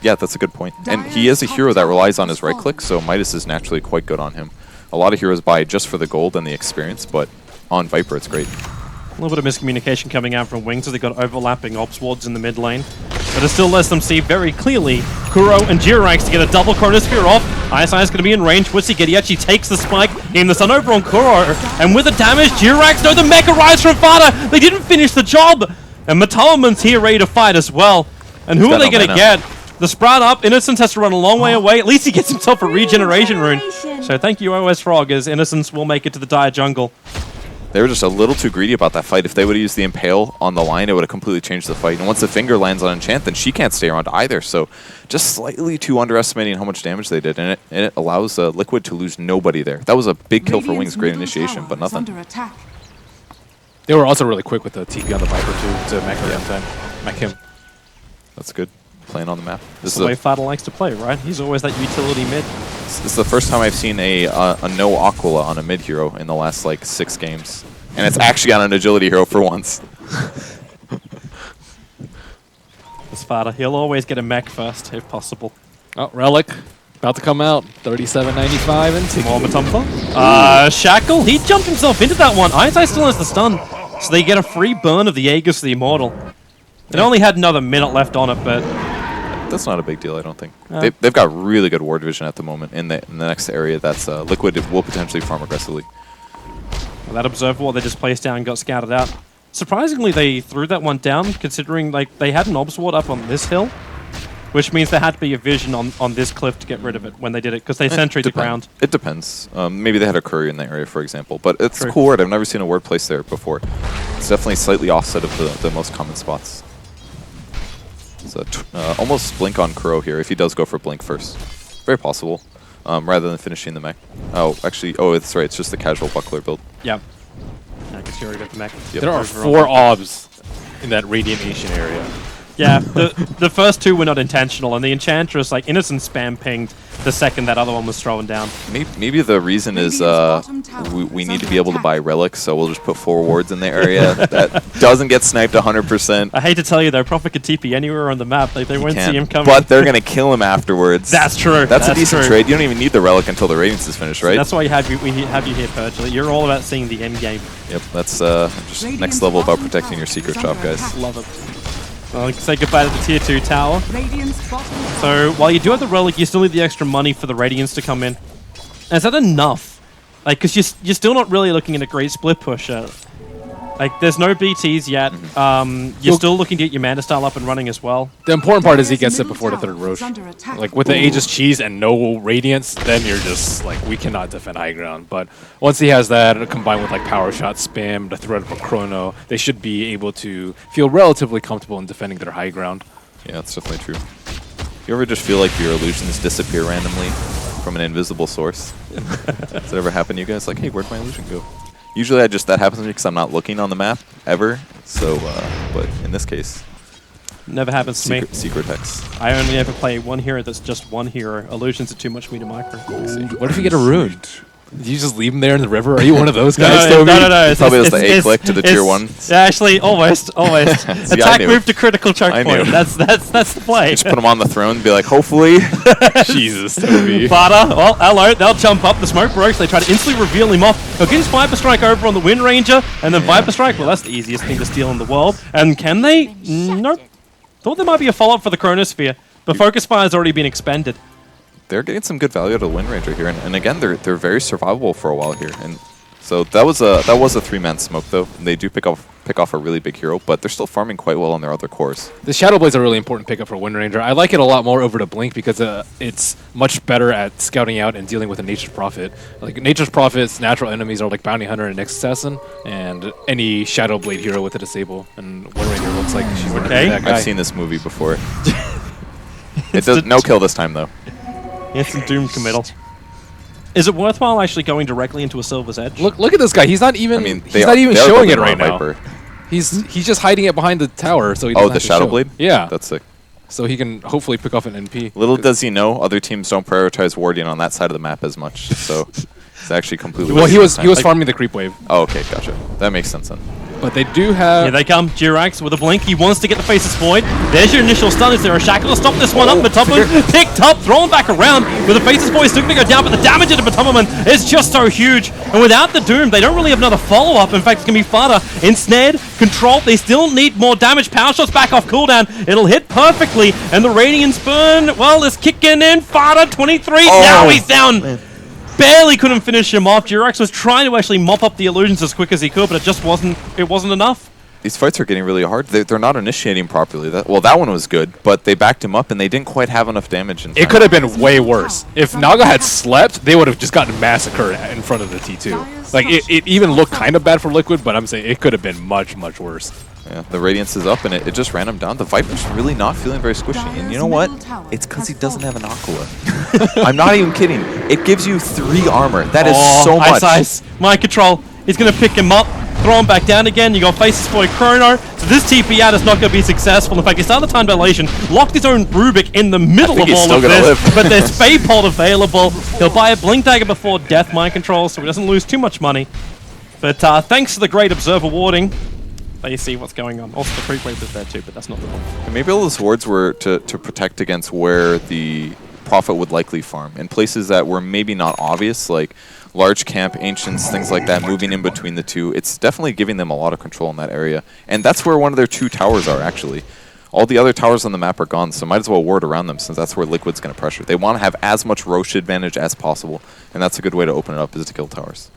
Speaker 2: Yeah, that's a good point. And he is a hero that relies on his right click, so Midas is naturally quite good on him. A lot of heroes buy just for the gold and the experience, but on Viper it's great.
Speaker 1: A little bit of miscommunication coming out from Wings as they got overlapping ops wards in the mid lane. But it still lets them see very clearly Kuro and Jirax to get a double Chronosphere off. ISI is going to be in range. What's he get? He actually takes the spike, getting the stun over on Kuro. And with the damage, Jirax, no, the Mecha Rise from Fada. They didn't finish the job. And Matalaman's here ready to fight as well. And who are they going to get? The Sprout up, Innocence has to run a long way away. At least he gets himself a regeneration rune. So thank you, OS Frog, as Innocence will make it to the Dire jungle.
Speaker 2: They were just a little too greedy about that fight. If they would have used the Impale on the line, it would have completely changed the fight. And once the finger lands on Enchant, then she can't stay around either. So just slightly too underestimating how much damage they did. And it allows Liquid to lose nobody there. That was a big kill for Wings, great initiation, but nothing.
Speaker 3: They were also really quick with the TP on the Viper too, to mech him.
Speaker 2: That's good. Playing on the map.
Speaker 1: This is the way Fada likes to play, right? He's always that utility mid.
Speaker 2: This is the first time I've seen a no Aquila on a mid hero in the last like 6 games. And it's actually on an agility hero for once.
Speaker 1: This Fada, he'll always get a mech first, if possible.
Speaker 3: Oh, Relic. About to come out. 37.95 and
Speaker 1: More Matumba. Shackle, he jumped himself into that one. Ironside still has the stun, so they get a free burn of the Aegis to the Immortal. It only had another minute left on it, but...
Speaker 2: That's not a big deal, I don't think. They've got really good ward vision at the moment in the next area. That's Liquid will potentially farm aggressively.
Speaker 1: Well, that observable they just placed down got scouted out. Surprisingly, they threw that one down, considering like they had an obs ward up on this hill, which means there had to be a vision on this cliff to get rid of it when they did it, because they sentry the ground.
Speaker 2: It depends. Maybe they had a courier in that area, for example. But it's a cool ward. I've never seen a ward placed there before. It's definitely slightly offset of the most common spots. So almost blink on Kuro here if he does go for blink first. Very possible. Rather than finishing the mech. Oh, actually, it's right. It's just the casual buckler build.
Speaker 1: Yep. I guess you already got the mech.
Speaker 2: Yep.
Speaker 3: there are 4 obs in that Radiant Nation area.
Speaker 1: Yeah, the first 2 were not intentional, and the Enchantress, like, innocent spam pinged the second that other one was thrown down.
Speaker 2: Maybe the reason is we need to be able to buy relics, so we'll just put 4 wards in the area that doesn't get sniped 100%.
Speaker 1: I hate to tell you, though, Prophet could TP anywhere on the map. Like, they won't see him coming.
Speaker 2: But they're going to kill him afterwards.
Speaker 1: That's true.
Speaker 2: That's a decent trade. You don't even need the relic until the Radiance is finished, right?
Speaker 1: That's why we have you here, Purge. You're all about seeing the end game.
Speaker 2: Yep, that's just next level about protecting your secret shop, guys.
Speaker 1: Love it. Well, say goodbye to the tier 2 tower. So while you do have the relic, you still need the extra money for the Radiance to come in. And is that enough? Like, because you're still not really looking at a great split push. Like, there's no BTs yet. You're still looking to get your mana style up and running as well.
Speaker 3: The important part is he gets it before the 3rd Roche. Like, with the Aegis Cheese and no Radiance, then you're just, like, we cannot defend high ground. But once he has that, combined with, like, Power Shot, Spam, the threat of a Chrono, they should be able to feel relatively comfortable in defending their high ground.
Speaker 2: Yeah, that's definitely true. You ever just feel like your illusions disappear randomly from an invisible source? Does it ever happen to you guys? Like, hey, where'd my illusion go? Usually that happens to me because I'm not looking on the map, ever. So, but in this case...
Speaker 1: Never happens to me.
Speaker 2: Secret text.
Speaker 1: I only ever play one hero that's just one hero. Illusions are too much for me to micro.
Speaker 3: What if you get a rune? Did you just leave him there in the river? Are you one of those guys, Toby?
Speaker 1: No.
Speaker 2: Probably was the A-click to the tier 1.
Speaker 1: Yeah, actually, almost. Attack move to critical choke point. That's the play.
Speaker 2: Just put him on the throne and be like, hopefully.
Speaker 3: Jesus, Toby.
Speaker 1: Fada, well, hello. They'll jump up. The smoke breaks. They try to instantly reveal him off. He'll get his Viper Strike over on the Wind Ranger, and then Viper Strike. Well, that's the easiest thing to steal in the world. And can they? Nope. Thought there might be a follow-up for the Chronosphere, but Focus Fire's already been expended.
Speaker 2: They're getting some good value out of the Wind Ranger here, and again, they're very survivable for a while here. And so that was a 3-man smoke though. They do pick off a really big hero, but they're still farming quite well on their other cores.
Speaker 3: The Shadow Blade's a really important pickup for Wind Ranger. I like it a lot more over to Blink because it's much better at scouting out and dealing with a Nature's Prophet. Like Nature's Prophet's natural enemies are like Bounty Hunter and Next Assassin, and any Shadow Blade hero with a disable. And Wind Ranger looks like she's that guy.
Speaker 2: I've seen this movie before. It does no kill this time though.
Speaker 1: It's a doomed committal. Is it worthwhile actually going directly into a Silver's Edge?
Speaker 3: Look at this guy. He's not even. He's not even showing it right now. He's just hiding it behind the tower, so he doesn't have to
Speaker 2: Shadow
Speaker 3: show.
Speaker 2: Blade?
Speaker 3: Yeah,
Speaker 2: that's sick.
Speaker 3: So he can hopefully pick off an NP.
Speaker 2: Little does he know, other teams don't prioritize warding on that side of the map as much. So it's actually completely.
Speaker 3: Well, he was farming the creep wave.
Speaker 2: Oh, okay, gotcha. That makes sense then.
Speaker 3: But they do have...
Speaker 1: Here they come, Jirax with a blink. He wants to get the Faceless Void. There's your initial stun. Is there a shackle to stop this one up? Matumbaman picked up, thrown back around with the Faceless Void still going to go down, but the damage into Matumbaman is just so huge. And without the Doom, they don't really have another follow-up. In fact, it's going to be Fada ensnared, controlled. They still need more damage. Power Shot's back off cooldown. It'll hit perfectly. And the Radiance burn, well, is kicking in. Fada, 23. Now he's down. Man. Barely couldn't finish him off. Jirax was trying to actually mop up the illusions as quick as he could, but it just wasn't enough.
Speaker 2: these fights are getting really hard. They're not initiating properly. That one was good, but they backed him up and they didn't quite have enough damage.
Speaker 3: It could have been way worse. If Naga had slept, they would have just gotten massacred in front of the T2. Like, it even looked kind of bad for Liquid, but I'm saying it could have been much, much worse.
Speaker 2: Yeah, the Radiance is up and it just ran him down. The Viper's really not feeling very squishy. And you know what? It's because he doesn't have an Aquila. I'm not even kidding. It gives you 3 armor. That is so much.
Speaker 1: Ice. Mind control. He's going to pick him up, throw him back down again. You got Faces for Chrono. So this TP out is not going to be successful. In fact, he started the time dilation, locked his own Rubik in the middle of all of this. But there's Faypult available. He'll buy a Blink Dagger before death, mind control, so he doesn't lose too much money. But thanks to the great Observer warding, you see what's going on. Also, the creep wave is there too, but that's not the point.
Speaker 2: And maybe all those wards were to protect against where the Prophet would likely farm. In places that were maybe not obvious, like large camp, ancients, things like that, moving in between the two. It's definitely giving them a lot of control in that area. And that's where one of their 2 towers are, actually. All the other towers on the map are gone, so might as well ward around them since that's where Liquid's going to pressure. They want to have as much Roche advantage as possible, and that's a good way to open it up, is to kill towers.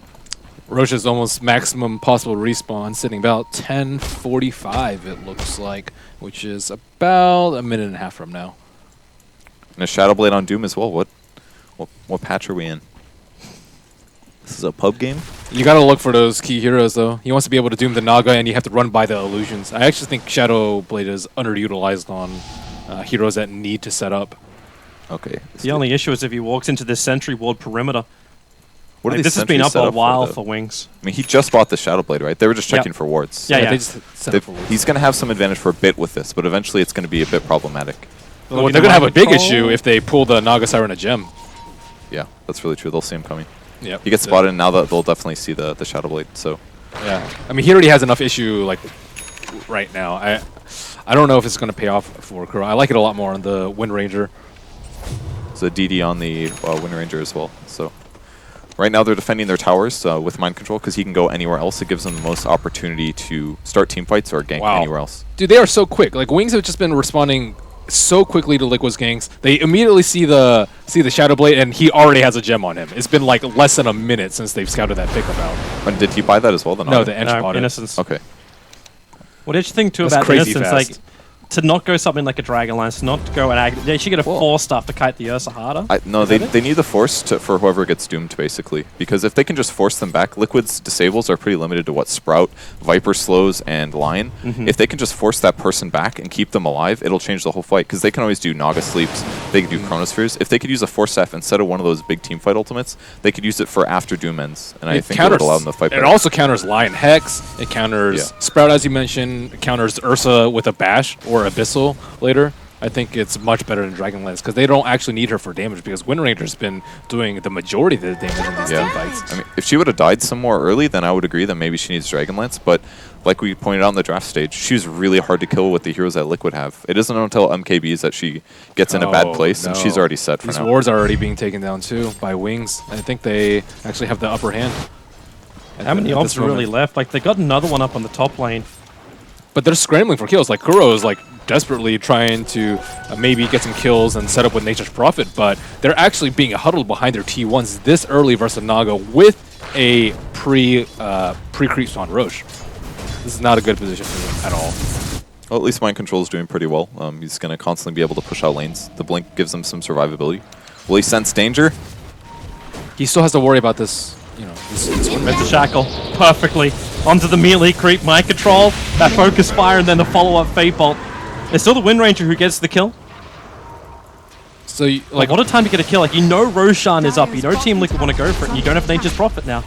Speaker 3: Roche's almost maximum possible respawn, sitting about 10:45, it looks like, which is about a minute and a half from now.
Speaker 2: And a Shadow Blade on Doom as well. What patch are we in? This is a pub game?
Speaker 3: You gotta look for those key heroes, though. He wants to be able to Doom the Naga, and you have to run by the illusions. I actually think Shadow Blade is underutilized on heroes that need to set up.
Speaker 2: Okay.
Speaker 1: The only issue is if he walks into this Sentry Ward perimeter.
Speaker 2: What are
Speaker 1: This has been up a while for Wings.
Speaker 2: I mean, he just bought the Shadow Blade, right? They were just checking for wards.
Speaker 1: Yeah,
Speaker 3: They just set up for wards.
Speaker 2: He's going to have some advantage for a bit with this, but eventually it's going to be a bit problematic.
Speaker 3: Well, they're gonna have a big issue if they pull the Naga Siren a gem.
Speaker 2: Yeah, that's really true. They'll see him coming.
Speaker 3: Yep.
Speaker 2: He gets spotted, and now that they'll definitely see the Shadow Blade. So
Speaker 3: yeah, I mean, he already has enough issue like right now. I don't know if it's going to pay off for Kuro. I like it a lot more on the Wind Ranger.
Speaker 2: there's a DD on the Wind Ranger as well. So right now they're defending their towers with mind control because he can go anywhere else. It gives them the most opportunity to start team fights or gank anywhere else.
Speaker 3: Dude, they are so quick. Like Wings have just been responding so quickly to Liquid's ganks. They immediately see the Shadow Blade, and he already has a gem on him. It's been like less than a minute since they've scouted that pickup out.
Speaker 2: And did he buy that as well?
Speaker 3: No, the Ench bought it.
Speaker 1: Innocence.
Speaker 2: Okay.
Speaker 1: What did you think too
Speaker 3: That's
Speaker 1: about
Speaker 3: crazy
Speaker 1: Innocence?
Speaker 3: fast.
Speaker 1: Like, to not go something like a Dragonlance, to not go an they should get a force stuff to kite the Ursa harder.
Speaker 2: No, they need the force for whoever gets doomed, basically. Because if they can just force them back, Liquid's disables are pretty limited to what Sprout, Viper slows, and Lion. If they can just force that person back and keep them alive, it'll change the whole fight. Because they can always do Naga Sleeps, they can do Chronospheres. If they could use a Force Staff instead of one of those big team fight ultimates, they could use it for after Doom ends. And I think it would allow them to fight better.
Speaker 3: It also counters Lion Hex, it counters Sprout, as you mentioned, it counters Ursa with a Bash or Abyssal later. I think it's much better than Dragonlance because they don't actually need her for damage because Wind Ranger's been doing the majority of the damage in these team fights.
Speaker 2: I mean, if she would have died some more early, then I would agree that maybe she needs Dragonlance. But like we pointed out in the draft stage, she's really hard to kill with the heroes that Liquid have. It isn't until MKBs that she gets in a bad place, and she's already set for
Speaker 3: These
Speaker 2: now.
Speaker 3: wards are already being taken down too by Wings. I think they actually have the upper hand.
Speaker 1: How many ops are really left? Like, they got another one up on the top lane.
Speaker 3: But they're scrambling for kills. Like Kuro is like desperately trying to maybe get some kills and set up with Nature's Prophet, but they're actually being huddled behind their T1s this early versus Naga with a pre-creep spawn Roche. This is not a good position for them at all.
Speaker 2: Well, at least Mind Control is doing pretty well. He's going to constantly be able to push out lanes. The Blink gives him some survivability. Will he sense danger?
Speaker 3: He still has to worry about this, you know, this
Speaker 1: With the shackle perfectly onto the melee creep, mind control, that focus fire, and then the follow-up Fate Bolt. It's still the Wind Ranger who gets the kill.
Speaker 3: So,
Speaker 1: Like, what a time to get a kill. Like, you know Roshan is up. You know Team Liquid want to go for it. And you don't have Nature's Prophet now.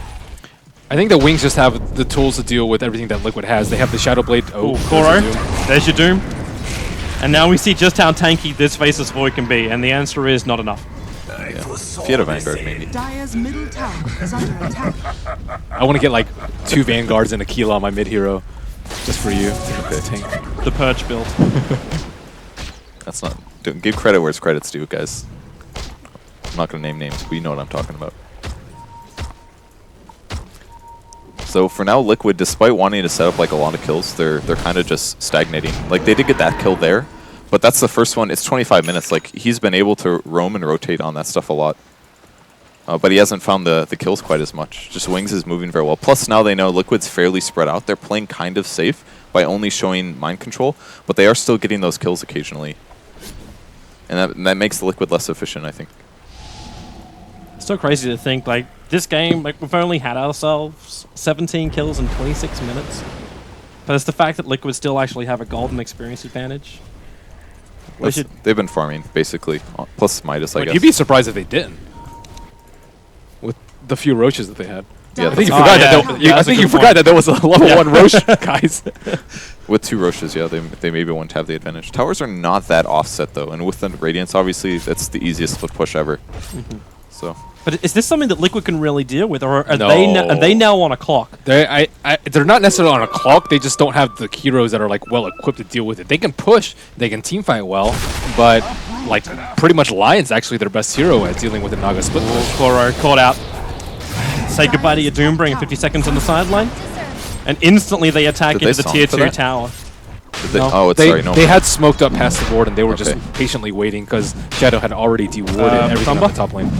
Speaker 3: I think the Wings just have the tools to deal with everything that Liquid has. They have the Shadow Blade. Oh,
Speaker 1: Koro, there's your Doom. And now we see just how tanky this Faceless Void can be. And the answer is not enough.
Speaker 2: If he had a Vanguard, maybe.
Speaker 4: Dire's middle tower is under attack.
Speaker 3: I want to get like 2 Vanguards and a Keela on my mid hero. Just for you. Tank.
Speaker 1: The Perch build.
Speaker 2: That's not... Don't give credit where it's credit's due, guys. I'm not going to name names, but you know what I'm talking about. So for now, Liquid, despite wanting to set up like a lot of kills, they're kind of just stagnating. Like, they did get that kill there, but that's the first one. It's 25 minutes. Like, he's been able to roam and rotate on that stuff a lot. But he hasn't found the kills quite as much. Just Wings is moving very well. Plus, now they know Liquid's fairly spread out. They're playing kind of safe. by only showing mind control, but they are still getting those kills occasionally. And that makes the Liquid less efficient, I think.
Speaker 1: It's so crazy to think, like, this game, like, we've only had ourselves 17 kills in 26 minutes. But it's the fact that Liquid still actually have a golden experience advantage.
Speaker 2: They've been farming, basically. Plus Midas, I guess.
Speaker 3: You'd be surprised if they didn't. With the few Roaches that they had.
Speaker 2: Yeah,
Speaker 3: I think you
Speaker 1: Oh,
Speaker 3: forgot
Speaker 1: yeah.
Speaker 3: that.
Speaker 1: Yeah,
Speaker 3: I
Speaker 1: that's a
Speaker 3: think
Speaker 1: good
Speaker 3: you forgot that there was a level 1 Roach, guys.
Speaker 2: With 2 Roches, yeah, they maybe won't have the advantage. Towers are not that offset, though. And with the Radiance, obviously, that's the easiest split push ever. So...
Speaker 1: But is this something that Liquid can really deal with, or are
Speaker 3: No.
Speaker 1: they now on a clock?
Speaker 3: They're not necessarily on a clock. They just don't have the heroes that are like well equipped to deal with it. They can push, they can team fight well, but like pretty much Lion's actually their best hero at dealing with the Naga split push.
Speaker 1: Koro caught out. Say goodbye to your Doombringer. 50 seconds on the sideline, and instantly they attack
Speaker 2: Did they
Speaker 1: into the
Speaker 2: song
Speaker 1: tier
Speaker 2: for
Speaker 1: 2
Speaker 2: that?
Speaker 1: tower.
Speaker 2: Did they,
Speaker 3: No,
Speaker 2: oh, it's sorry, no.
Speaker 3: they had smoked up past the board and they were just
Speaker 2: Okay.
Speaker 3: patiently waiting because Shadow had already dewarded everything on
Speaker 1: Thumba?
Speaker 3: the top lane.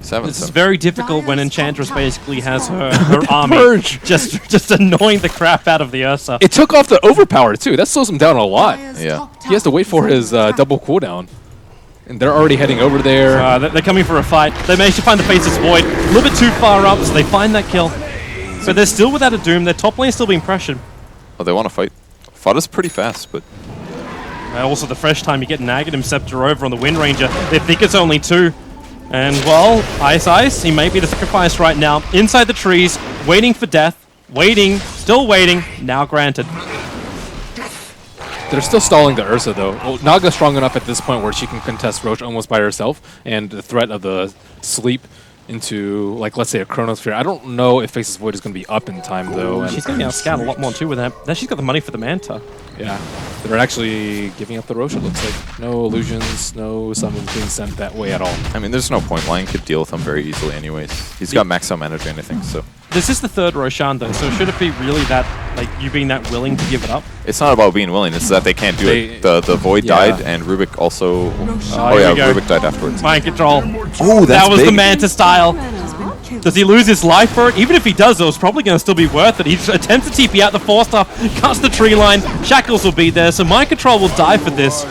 Speaker 2: 7.
Speaker 1: It's very difficult when Enchantress basically has her army
Speaker 3: Purge.
Speaker 1: just annoying the crap out of the Ursa.
Speaker 3: It took off the overpower too. That slows him down a lot.
Speaker 4: Dire's
Speaker 2: Yeah.
Speaker 4: top
Speaker 3: He has to
Speaker 4: tower
Speaker 3: wait for
Speaker 4: is
Speaker 3: his
Speaker 4: under attack.
Speaker 3: double cooldown. And they're already heading over there.
Speaker 1: They're coming for a fight. They managed to find the Faceless Void. A little bit too far up, so they find that kill. But they're still without a Doom. Their top lane is still being pressured.
Speaker 2: Oh, they want to fight. Fought pretty fast, but...
Speaker 1: Also, the fresh time you get an Aghanim Scepter over on the Wind Ranger. They think it's only 2. And, well, Ice, he may be the sacrifice right now. Inside the trees, waiting for death. Waiting, still waiting, now granted.
Speaker 3: They're still stalling the Ursa though. Well, Naga's strong enough at this point where she can contest Roach almost by herself, and the threat of the sleep into, like, let's say a Chronosphere. I don't know if Faceless Void is going to be up in time though. And
Speaker 1: She's going to be outscout a lot more too with that. Now she's got the money for the Manta.
Speaker 3: yeah, they're actually giving up the Roach. It looks like no illusions, no summons being sent that way at all.
Speaker 2: I mean, there's no point. Lion could deal with him very easily anyways. He's got max out mana drain, I think, so...
Speaker 1: This is the third Roshan though, so should it be really that, like, you being that willing to give it up?
Speaker 2: It's not about being willing, it's that they can't do it. The Void
Speaker 3: yeah.
Speaker 2: died, and Rubik also...
Speaker 4: Roshan
Speaker 2: oh yeah,
Speaker 1: here we go.
Speaker 2: Rubik died afterwards.
Speaker 1: Mind control.
Speaker 2: Oh,
Speaker 1: That was the
Speaker 2: big.
Speaker 1: Manta style.
Speaker 4: has been killed.
Speaker 1: Does he lose his life for it? Even if he does, though, it's probably going to still be worth it. He attempts to TP out the 4-star, cuts the tree line, Shackles will be there, so Mind Control will die for this.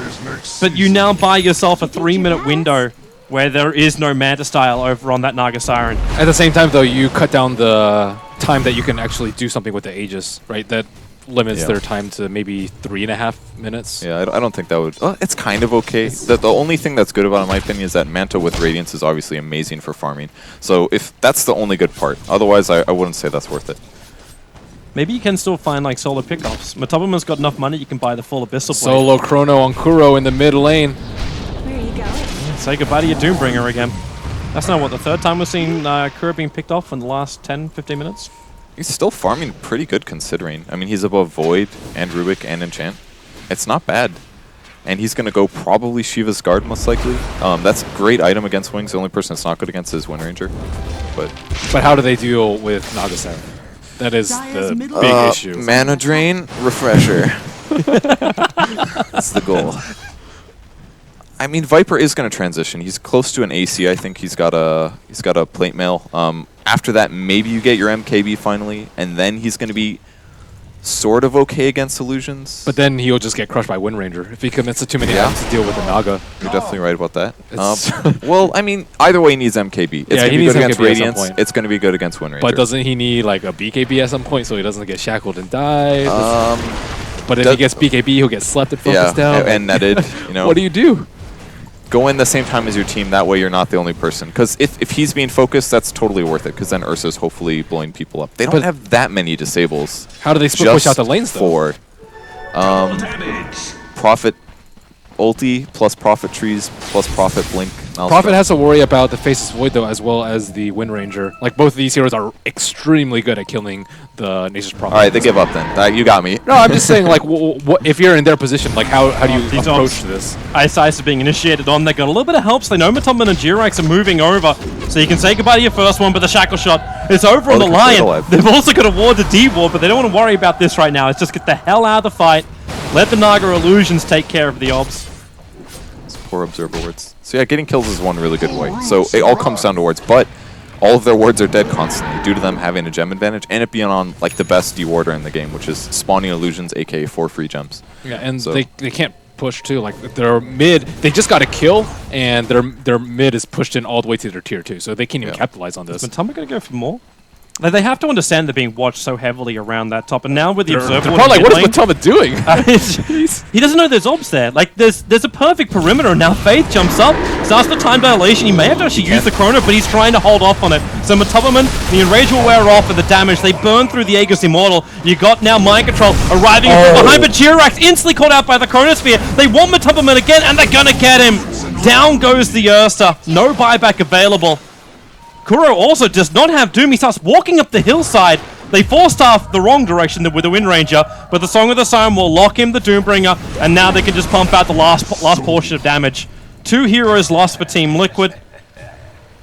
Speaker 1: But you now buy yourself a 3-minute window where there is no Manta style over on that Naga Siren.
Speaker 3: At the same time though, you cut down the time that you can actually do something with the Aegis, right? That limits
Speaker 2: Yeah.
Speaker 3: their time to maybe 3.5 minutes.
Speaker 2: Yeah, I don't think that would... it's kind of okay. The only thing that's good about it, in my opinion, is that Manta with Radiance is obviously amazing for farming. So if that's the only good part. Otherwise, I wouldn't say that's worth it.
Speaker 1: Maybe you can still find, like, solo pickoffs. Matobuma's got enough money, you can buy the full Abyssal Blade.
Speaker 3: Solo Chrono on Kuro in the mid lane.
Speaker 4: Where are you going?
Speaker 1: Say goodbye to your Doombringer again. That's now, what, the third time we've seen Kuro being picked off in the last 10, 15 minutes?
Speaker 2: He's still farming pretty good considering. I mean, he's above Void and Rubik and Enchant. It's not bad. And he's going to go probably Shiva's Guard, most likely. That's a great item against Wings. The only person it's not good against is Wind Ranger. But
Speaker 3: But how do they deal with Nagasara? That is
Speaker 4: Dire's
Speaker 3: the
Speaker 4: middle
Speaker 3: big
Speaker 4: tower
Speaker 3: issue.
Speaker 2: mana drain, refresher. That's the goal. I mean, Viper is going to transition. He's close to an AC. I think he's got a plate mail. After that, maybe you get your MKB finally, and then he's going to be sort of okay against illusions.
Speaker 3: But then he'll just get crushed by Wind Ranger if he commits to too many items to deal with the Naga.
Speaker 2: You're definitely right about that.
Speaker 3: It's-
Speaker 2: Well, I mean, either way, he needs MKB. It's
Speaker 3: Yeah,
Speaker 2: going
Speaker 3: he
Speaker 2: to be
Speaker 3: needs
Speaker 2: good against
Speaker 3: MKB at some
Speaker 2: Radiance.
Speaker 3: point.
Speaker 2: It's going to be good against Wind Ranger.
Speaker 3: But doesn't he need like a BKB at some point so he doesn't get shackled and die? But if
Speaker 2: does-
Speaker 3: he gets BKB, he'll get slept and
Speaker 2: yeah,
Speaker 3: focused down.
Speaker 2: and netted. You know,
Speaker 3: What do you do?
Speaker 2: go in the same time as your team. That way, you're not the only person. Because if he's being focused, that's totally worth it. Because then Ursa's hopefully blowing people up. They don't
Speaker 3: But-
Speaker 2: have that many disables.
Speaker 3: How do they split push out the lanes though?
Speaker 2: For Prophet ulti plus Prophet trees plus Prophet blink.
Speaker 3: Prophet has to worry about the Faceless Void though, as well as the Wind Ranger. Like both of these heroes are extremely good at killing the Nature's Prophet.
Speaker 2: All right, they give up then. You got me.
Speaker 3: No, I'm just saying, like, if you're in their position, like, how do you
Speaker 1: These
Speaker 3: approach
Speaker 1: ops-
Speaker 3: this?
Speaker 1: Ice are being initiated on. They got a little bit of help. So they know Matomba and Jirax are moving over. So you can say goodbye to your first one, but the Shackle Shot is over on
Speaker 2: they
Speaker 1: the
Speaker 2: can stay
Speaker 1: Lion.
Speaker 2: alive.
Speaker 1: They've also got a ward to D-Ward, but they don't want to worry about this right now. It's just get the hell out of the fight. Let the Naga Illusions take care of the obs.
Speaker 2: Poor observer wards. So yeah, getting kills is one really good way. So it all comes down to wards. But all of their wards are dead constantly due to them having a gem advantage and it being on like the best dewarder in the game, which is spawning illusions, aka 4 free gems.
Speaker 3: Yeah, and so they can't push too. Like their mid, they just got a kill, and their mid is pushed in all the way to their tier 2, so they can't even capitalize on this.
Speaker 1: Is Matama going to go for more? Like, they have to understand they're being watched so heavily around that top, and now with the observer,
Speaker 3: they're probably like, what is Matama doing?
Speaker 1: He doesn't know there's orbs there. Like there's a perfect perimeter, and now Faith jumps up, starts the time dilation. He may have to actually use the chrono, but he's trying to hold off on it. So Matama, the enrage will wear off, and the damage they burn through the Aegis Immortal. You got now Mind Control arriving from behind, but Jirax instantly caught out by the Chronosphere. They want Matama again, and they're gonna get him. Down goes the Ursa. No buyback available. Kuro also does not have Doom. He starts walking up the hillside. They forced off the wrong direction with the Wind Ranger, but the Song of the Siren will lock him, the Doombringer, and now they can just pump out the last portion of damage. 2 heroes lost for Team Liquid.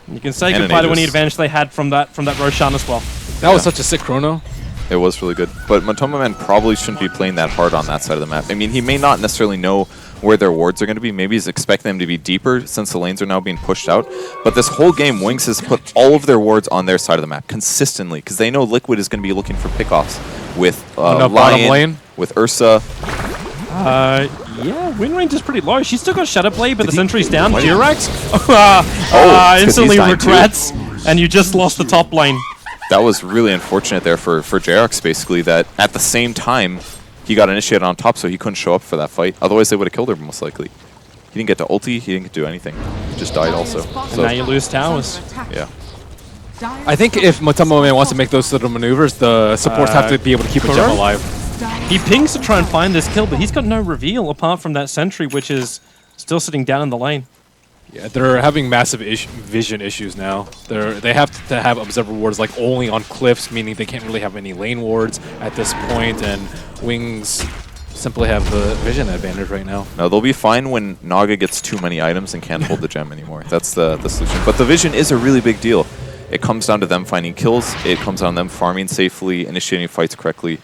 Speaker 1: You can say goodbye to any advantage they had from that Roshan as well.
Speaker 3: That was such a sick chrono.
Speaker 2: It was really good. But Matoma Man probably shouldn't be playing that hard on that side of the map. I mean, he may not necessarily know where their wards are going to be. Maybe he's expecting them to be deeper since the lanes are now being pushed out. But this whole game, Wings has put all of their wards on their side of the map consistently because they know Liquid is going to be looking for pickoffs with Lion, with Ursa.
Speaker 1: Yeah, Wind Range is pretty low. She's still got Shadow Blade, but the sentry's down. Jirax instantly regrets, and you just lost the top lane.
Speaker 2: That was really unfortunate there for Jirax, basically, that at the same time, he got initiated on top, so he couldn't show up for that fight. Otherwise, they would have killed her, most likely. He didn't get to ulti, he didn't do anything. He just died also.
Speaker 1: So now you lose towers.
Speaker 2: Yeah.
Speaker 3: I think if Matama Man wants to make those sort of maneuvers, the supports have to be able to keep a gem alive.
Speaker 1: He pings to try and find this kill, but he's got no reveal apart from that sentry, which is still sitting down in the lane.
Speaker 3: Yeah, they're having massive vision issues now. They have to have observer wards like only on cliffs, meaning they can't really have any lane wards at this point, and Wings simply have the vision advantage right now.
Speaker 2: No, they'll be fine when Naga gets too many items and can't hold the gem anymore. That's the solution. But the vision is a really big deal. It comes down to them finding kills. It comes down to them farming safely, initiating fights correctly.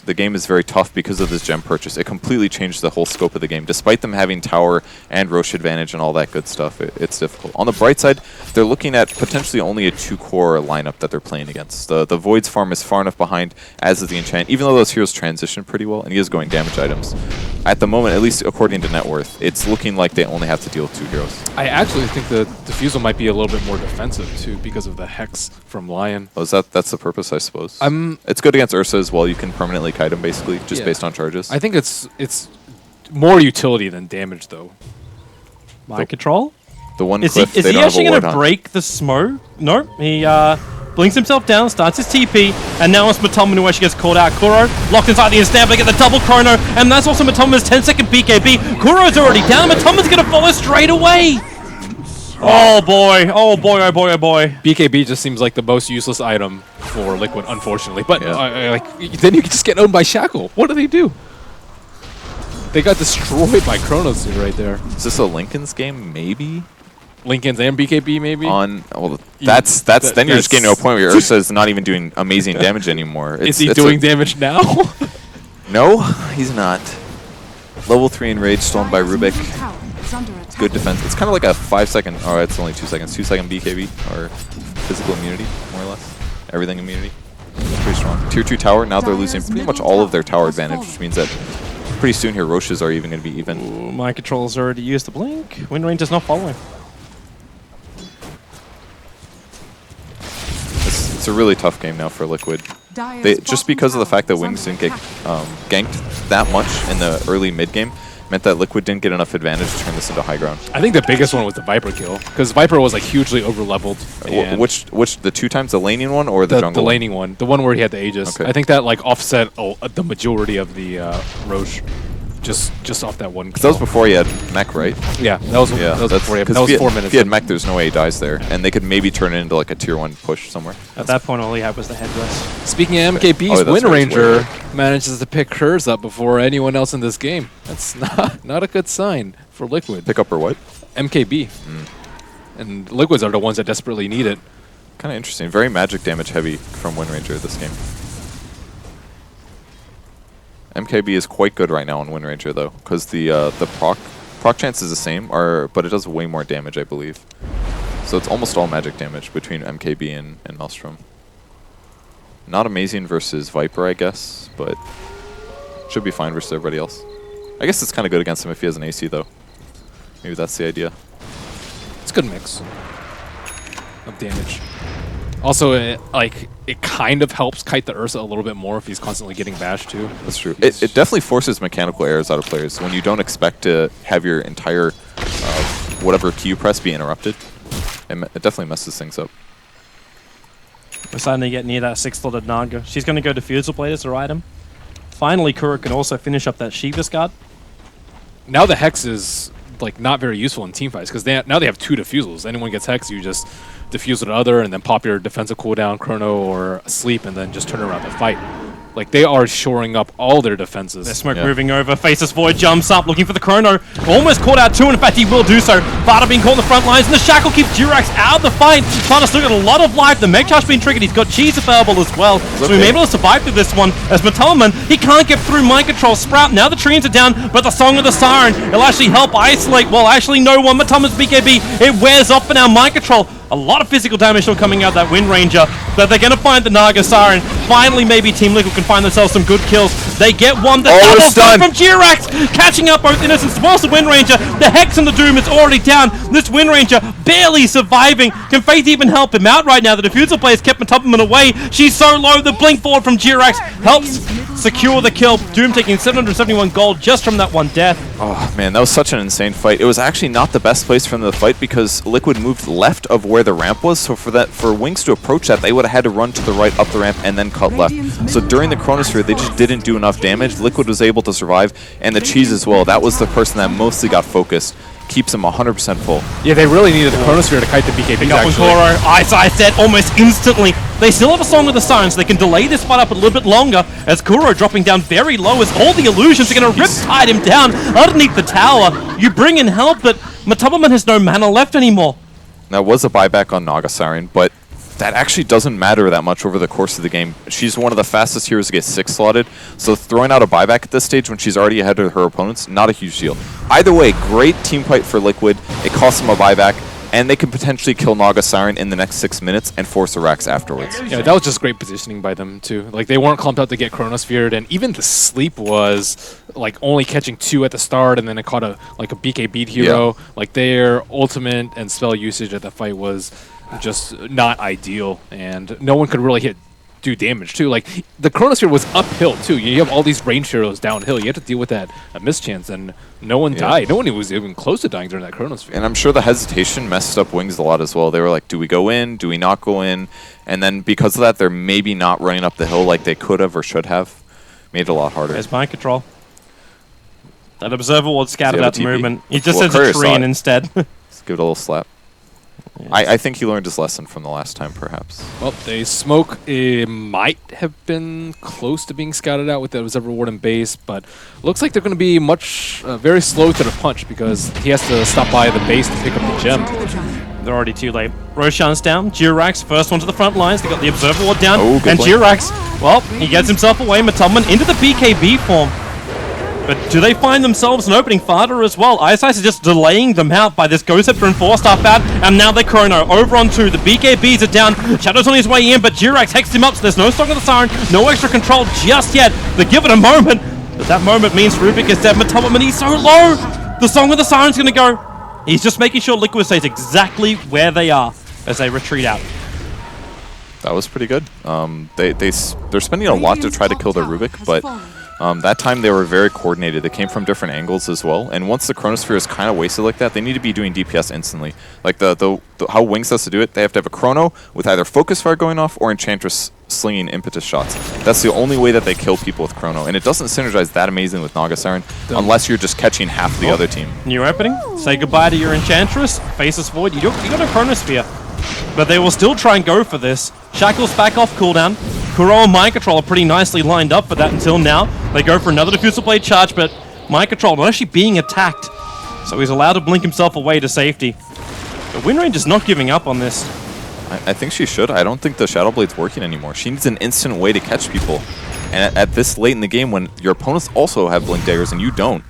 Speaker 2: The game is very tough because of this gem purchase. It completely changed the whole scope of the game. Despite them having tower and Roche advantage and all that good stuff, it's difficult. On the bright side, they're looking at potentially only a 2-core lineup that they're playing against. The Void's farm is far enough behind, as is the enchant, even though those heroes transition pretty well, and he is going damage items. At the moment, at least according to net worth, it's looking like they only have to deal with 2 heroes.
Speaker 3: I actually think the Diffusal might be a little bit more defensive, too, because of the Hex from Lion.
Speaker 2: Oh, that's the purpose, I suppose? It's good against Ursa as well. You can permanently kite him, basically, just based on charges.
Speaker 3: I think it's more utility than damage, though.
Speaker 1: Mind Control?
Speaker 2: The one
Speaker 1: is
Speaker 2: cliff
Speaker 1: he actually going to break the smoke? No. He blinks himself down, starts his TP, and now it's Matoma who actually gets called out. Kuro locked inside the instant, but get the double chrono, and that's also Matoma's 10-second BKB. Kuro's already down, Matoma's going to follow straight away. Oh boy, oh boy, oh boy, oh boy.
Speaker 3: BKB just seems like the most useless item for Liquid, unfortunately. But then you can just get owned by Shackle. What do they do? They got destroyed by Chronos right there.
Speaker 2: Is this a Lincoln's game? Maybe?
Speaker 3: Lincoln's and BKB, maybe?
Speaker 2: That's then you're just getting to a point where Ursa is not even doing amazing damage anymore.
Speaker 3: Is he doing damage now?
Speaker 2: No, he's not. Level 3 enrage stolen by Rubik. Good defense. It's kind of like a 5-second, it's only 2 seconds. 2-second BKB, or physical immunity, more or less. Everything immunity. Pretty strong. Tier 2 tower, now they're losing pretty much all of their tower advantage, which means that pretty soon here Roches are even going to be even.
Speaker 1: Ooh, Mind Control's already used the blink. Wind Range is not following.
Speaker 2: It's a really tough game now for Liquid. Just because of the fact that Wings didn't get ganked that much in the early mid game, meant that Liquid didn't get enough advantage to turn this into high ground.
Speaker 3: I think the biggest one was the Viper kill, because Viper was like hugely over-leveled.
Speaker 2: Which the 2 times, the laning one or the jungle?
Speaker 3: The laning one, the one where he had the Aegis. Okay. I think that like offset the majority of the Roche, just off that one kill.
Speaker 2: That was before he had mech, right?
Speaker 3: Yeah, that was before he had. That was 4 minutes.
Speaker 2: If he had mech, there's no way he dies there, and they could maybe turn it into like a tier 1 push somewhere.
Speaker 1: At that point, all he had was the headrest.
Speaker 3: Speaking of MKB's, Wind Ranger manages to pick hers up before anyone else in this game. That's not a good sign for Liquid.
Speaker 2: Pick up or what?
Speaker 3: MKB. And Liquids are the ones that desperately need it.
Speaker 2: Kind of interesting. Very magic damage heavy from Wind Ranger this game. MKB is quite good right now on Wind Ranger though, because the proc chance is the same, but it does way more damage, I believe. So it's almost all magic damage between MKB and Maelstrom. Not amazing versus Viper, I guess, but should be fine versus everybody else. I guess it's kind of good against him if he has an AC, though. Maybe that's the idea.
Speaker 3: It's a good mix of damage. Also, it kind of helps kite the Ursa a little bit more if he's constantly getting bashed, too.
Speaker 2: That's true. It definitely forces mechanical errors out of players when you don't expect to have your entire whatever key you press be interrupted. It definitely messes things up.
Speaker 1: We're starting to get near that 6-slotted Naga. She's going to go Diffusal Blade as her item. Finally, Kuro can also finish up that Shiva's Guard.
Speaker 3: Now the Hex is like not very useful in team fights because now they have 2 diffusals. Anyone gets Hex, you just diffuse the other and then pop your defensive cooldown, Chrono, or Sleep, and then just turn around the fight. Like, they are shoring up all their defenses.
Speaker 1: There's smoke moving over. Faceless Void jumps up, looking for the Chrono. Almost caught out 2, and in fact, he will do so. Vada being caught in the front lines, and the Shackle keeps Durax out of the fight. Vada still got a lot of life. The Meg Charge being triggered. He's got Cheese available as well. So he's able to survive through this one. As Matalaman, he can't get through Mind Control. Sprout, now the Treants are down, but the Song of the Siren, it'll actually help isolate. Well, actually, no one. Matalaman's BKB, it wears off for now. Mind Control. A lot of physical damage still coming out that Wind Ranger, but they're going to find the Naga Siren. Finally, maybe Team Liquid can find themselves some good kills. They get one. The double stun from Durax, catching up both Innocence as well as the Wind Ranger. The Hex and the Doom is already down. This Wind Ranger barely surviving. Can Faith even help him out right now? The Diffusal players kept Matalaman away. She's so low. The blink forward from Durax helps secure the kill. Doom taking 771 gold just from that one death.
Speaker 2: Oh man, that was such an insane fight. It was actually not the best place for them to fight because Liquid moved left of where the ramp was, so for Wings to approach that, they would have had to run to the right up the ramp and then cut left. So during the Chronosphere, they just didn't do enough damage. Liquid was able to survive, and the Cheese as well. That was the person that mostly got focused. Keeps him 100% full.
Speaker 3: Yeah, they really needed the Chronosphere to kite the BKBs,
Speaker 1: actually. Kuro, Ice dead almost instantly. They still have a Song of the Siren, so they can delay this fight up a little bit longer, as Kuro dropping down very low as all the illusions are going to rip-tide him down underneath the tower. You bring in help, but Matalaman has no mana left anymore.
Speaker 2: That was a buyback on Naga Siren, but that actually doesn't matter that much over the course of the game. She's one of the fastest heroes to get 6 slotted, so throwing out a buyback at this stage when she's already ahead of her opponents, not a huge deal. Either way, great team fight for Liquid. It costs them a buyback, and they can potentially kill Naga Siren in the next 6 minutes and force the racks afterwards.
Speaker 3: Yeah, that was just great positioning by them, too. Like, they weren't clumped out to get Chronosphered, and even the Sleep was, like, only catching 2 at the start, and then it caught a BK hero. Yeah. Like, their ultimate and spell usage at the fight was just not ideal, and no one could really do damage too. Like, the Chronosphere was uphill too. You have all these range heroes downhill. You have to deal with that mischance, and no one died. No one was even close to dying during that Chronosphere.
Speaker 2: And I'm sure the hesitation messed up Wings a lot as well. They were like, do we go in? Do we not go in? And then because of that, they're maybe not running up the hill like they could have or should have. Made it a lot harder.
Speaker 1: There's Mind Control. That Observer Ward scattered out the movement. He just sends a tree in instead.
Speaker 2: Let's give it a little slap. Yes. I think he learned his lesson from the last time, perhaps.
Speaker 3: Well, they smoke might have been close to being scouted out with the Observer Ward and base, but looks like they're going to be very slow to the punch because he has to stop by the base to pick up the gem.
Speaker 1: They're already too late. Roshan's down. Durax, first one to the front lines. They got the Observer Ward down.
Speaker 2: Oh,
Speaker 1: and Durax, well, he gets himself away. Matalaman into the BKB form. But do they find themselves an opening Fada as well? Ice is just delaying them out by this Ghost Scepter and 4-star fat, and now they're Chrono over on 2. The BKBs are down. Shadow's on his way in, but Durax hexed him up, so there's no Song of the Siren, no extra control just yet. They give it a moment, but that moment means Rubik is dead. Matalaman, he's so low! The Song of the Siren's gonna go. He's just making sure Liquid stays exactly where they are as they retreat out.
Speaker 2: That was pretty good. They're spending a lot to try to kill their Rubik, but that time they were very coordinated. They came from different angles as well. And once the Chronosphere is kind of wasted like that, they need to be doing DPS instantly. Like how Wings has to do it, they have to have a Chrono with either Focus Fire going off or Enchantress slinging impetus shots. That's the only way that they kill people with Chrono. And it doesn't synergize that amazing with Naga Siren unless you're just catching half the other team.
Speaker 1: New opening. Say goodbye to your Enchantress. Faceless Void. You got a Chronosphere. But they will still try and go for this. Shackle's back off cooldown. Kuro and Mind Control are pretty nicely lined up for that until now. They go for another Diffusal Blade charge, but Mind Control not actually being attacked. So he's allowed to blink himself away to safety. But Windrange is not giving up on this.
Speaker 2: I think she should. I don't think the Shadow Blade's working anymore. She needs an instant way to catch people. And at this late in the game when your opponents also have Blink Daggers and you don't,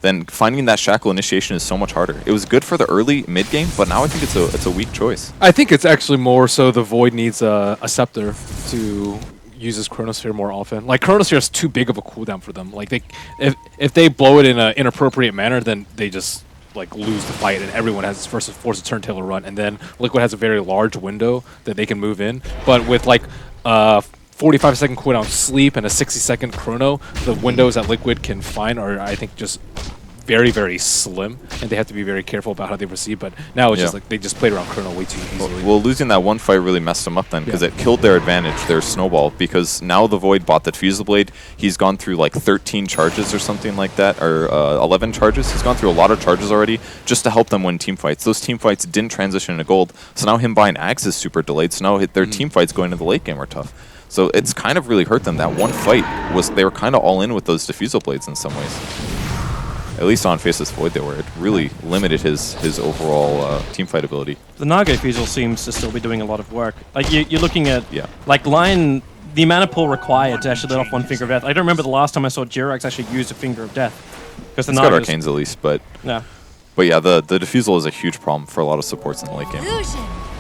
Speaker 2: then finding that shackle initiation is so much harder. It was good for the early mid game, but now I think it's a weak choice.
Speaker 3: I think it's actually more so the Void needs a Scepter to use his Chronosphere more often. Like, Chronosphere is too big of a cooldown for them. Like, if they blow it in an inappropriate manner, then they just like lose the fight, and everyone has force a turntable run, and then Liquid has a very large window that they can move in. But with like 45-second cooldown sleep and a 60-second chrono, the windows that Liquid can find are, I think, just very, very slim, and they have to be very careful about how they proceed. But now it's just like they just played around chrono way too easily.
Speaker 2: Well, losing that one fight really messed them up then, because it killed their advantage, their snowball, because now the Void bought the Defusal Blade. He's gone through like 13 charges or something like that, or 11 charges. He's gone through a lot of charges already just to help them win team fights. Those team fights didn't transition into gold, so now him buying Ags is super delayed, so now their team fights going into the late game are tough. So it's kind of really hurt them. That one fight was, they were kind of all in with those Defusal Blades in some ways. At least on Faceless Void they were. It really limited his overall team fight ability.
Speaker 1: The Naga Fusel seems to still be doing a lot of work. Like, you're looking at, like, Lion, the amount of pull required to actually let off one Finger of Death. I don't remember the last time I saw Jirax actually use a Finger of Death. Because the
Speaker 2: Naga's got Arcanes at least, but
Speaker 1: yeah.
Speaker 2: But yeah, the Defusal is a huge problem for a lot of supports in the late game.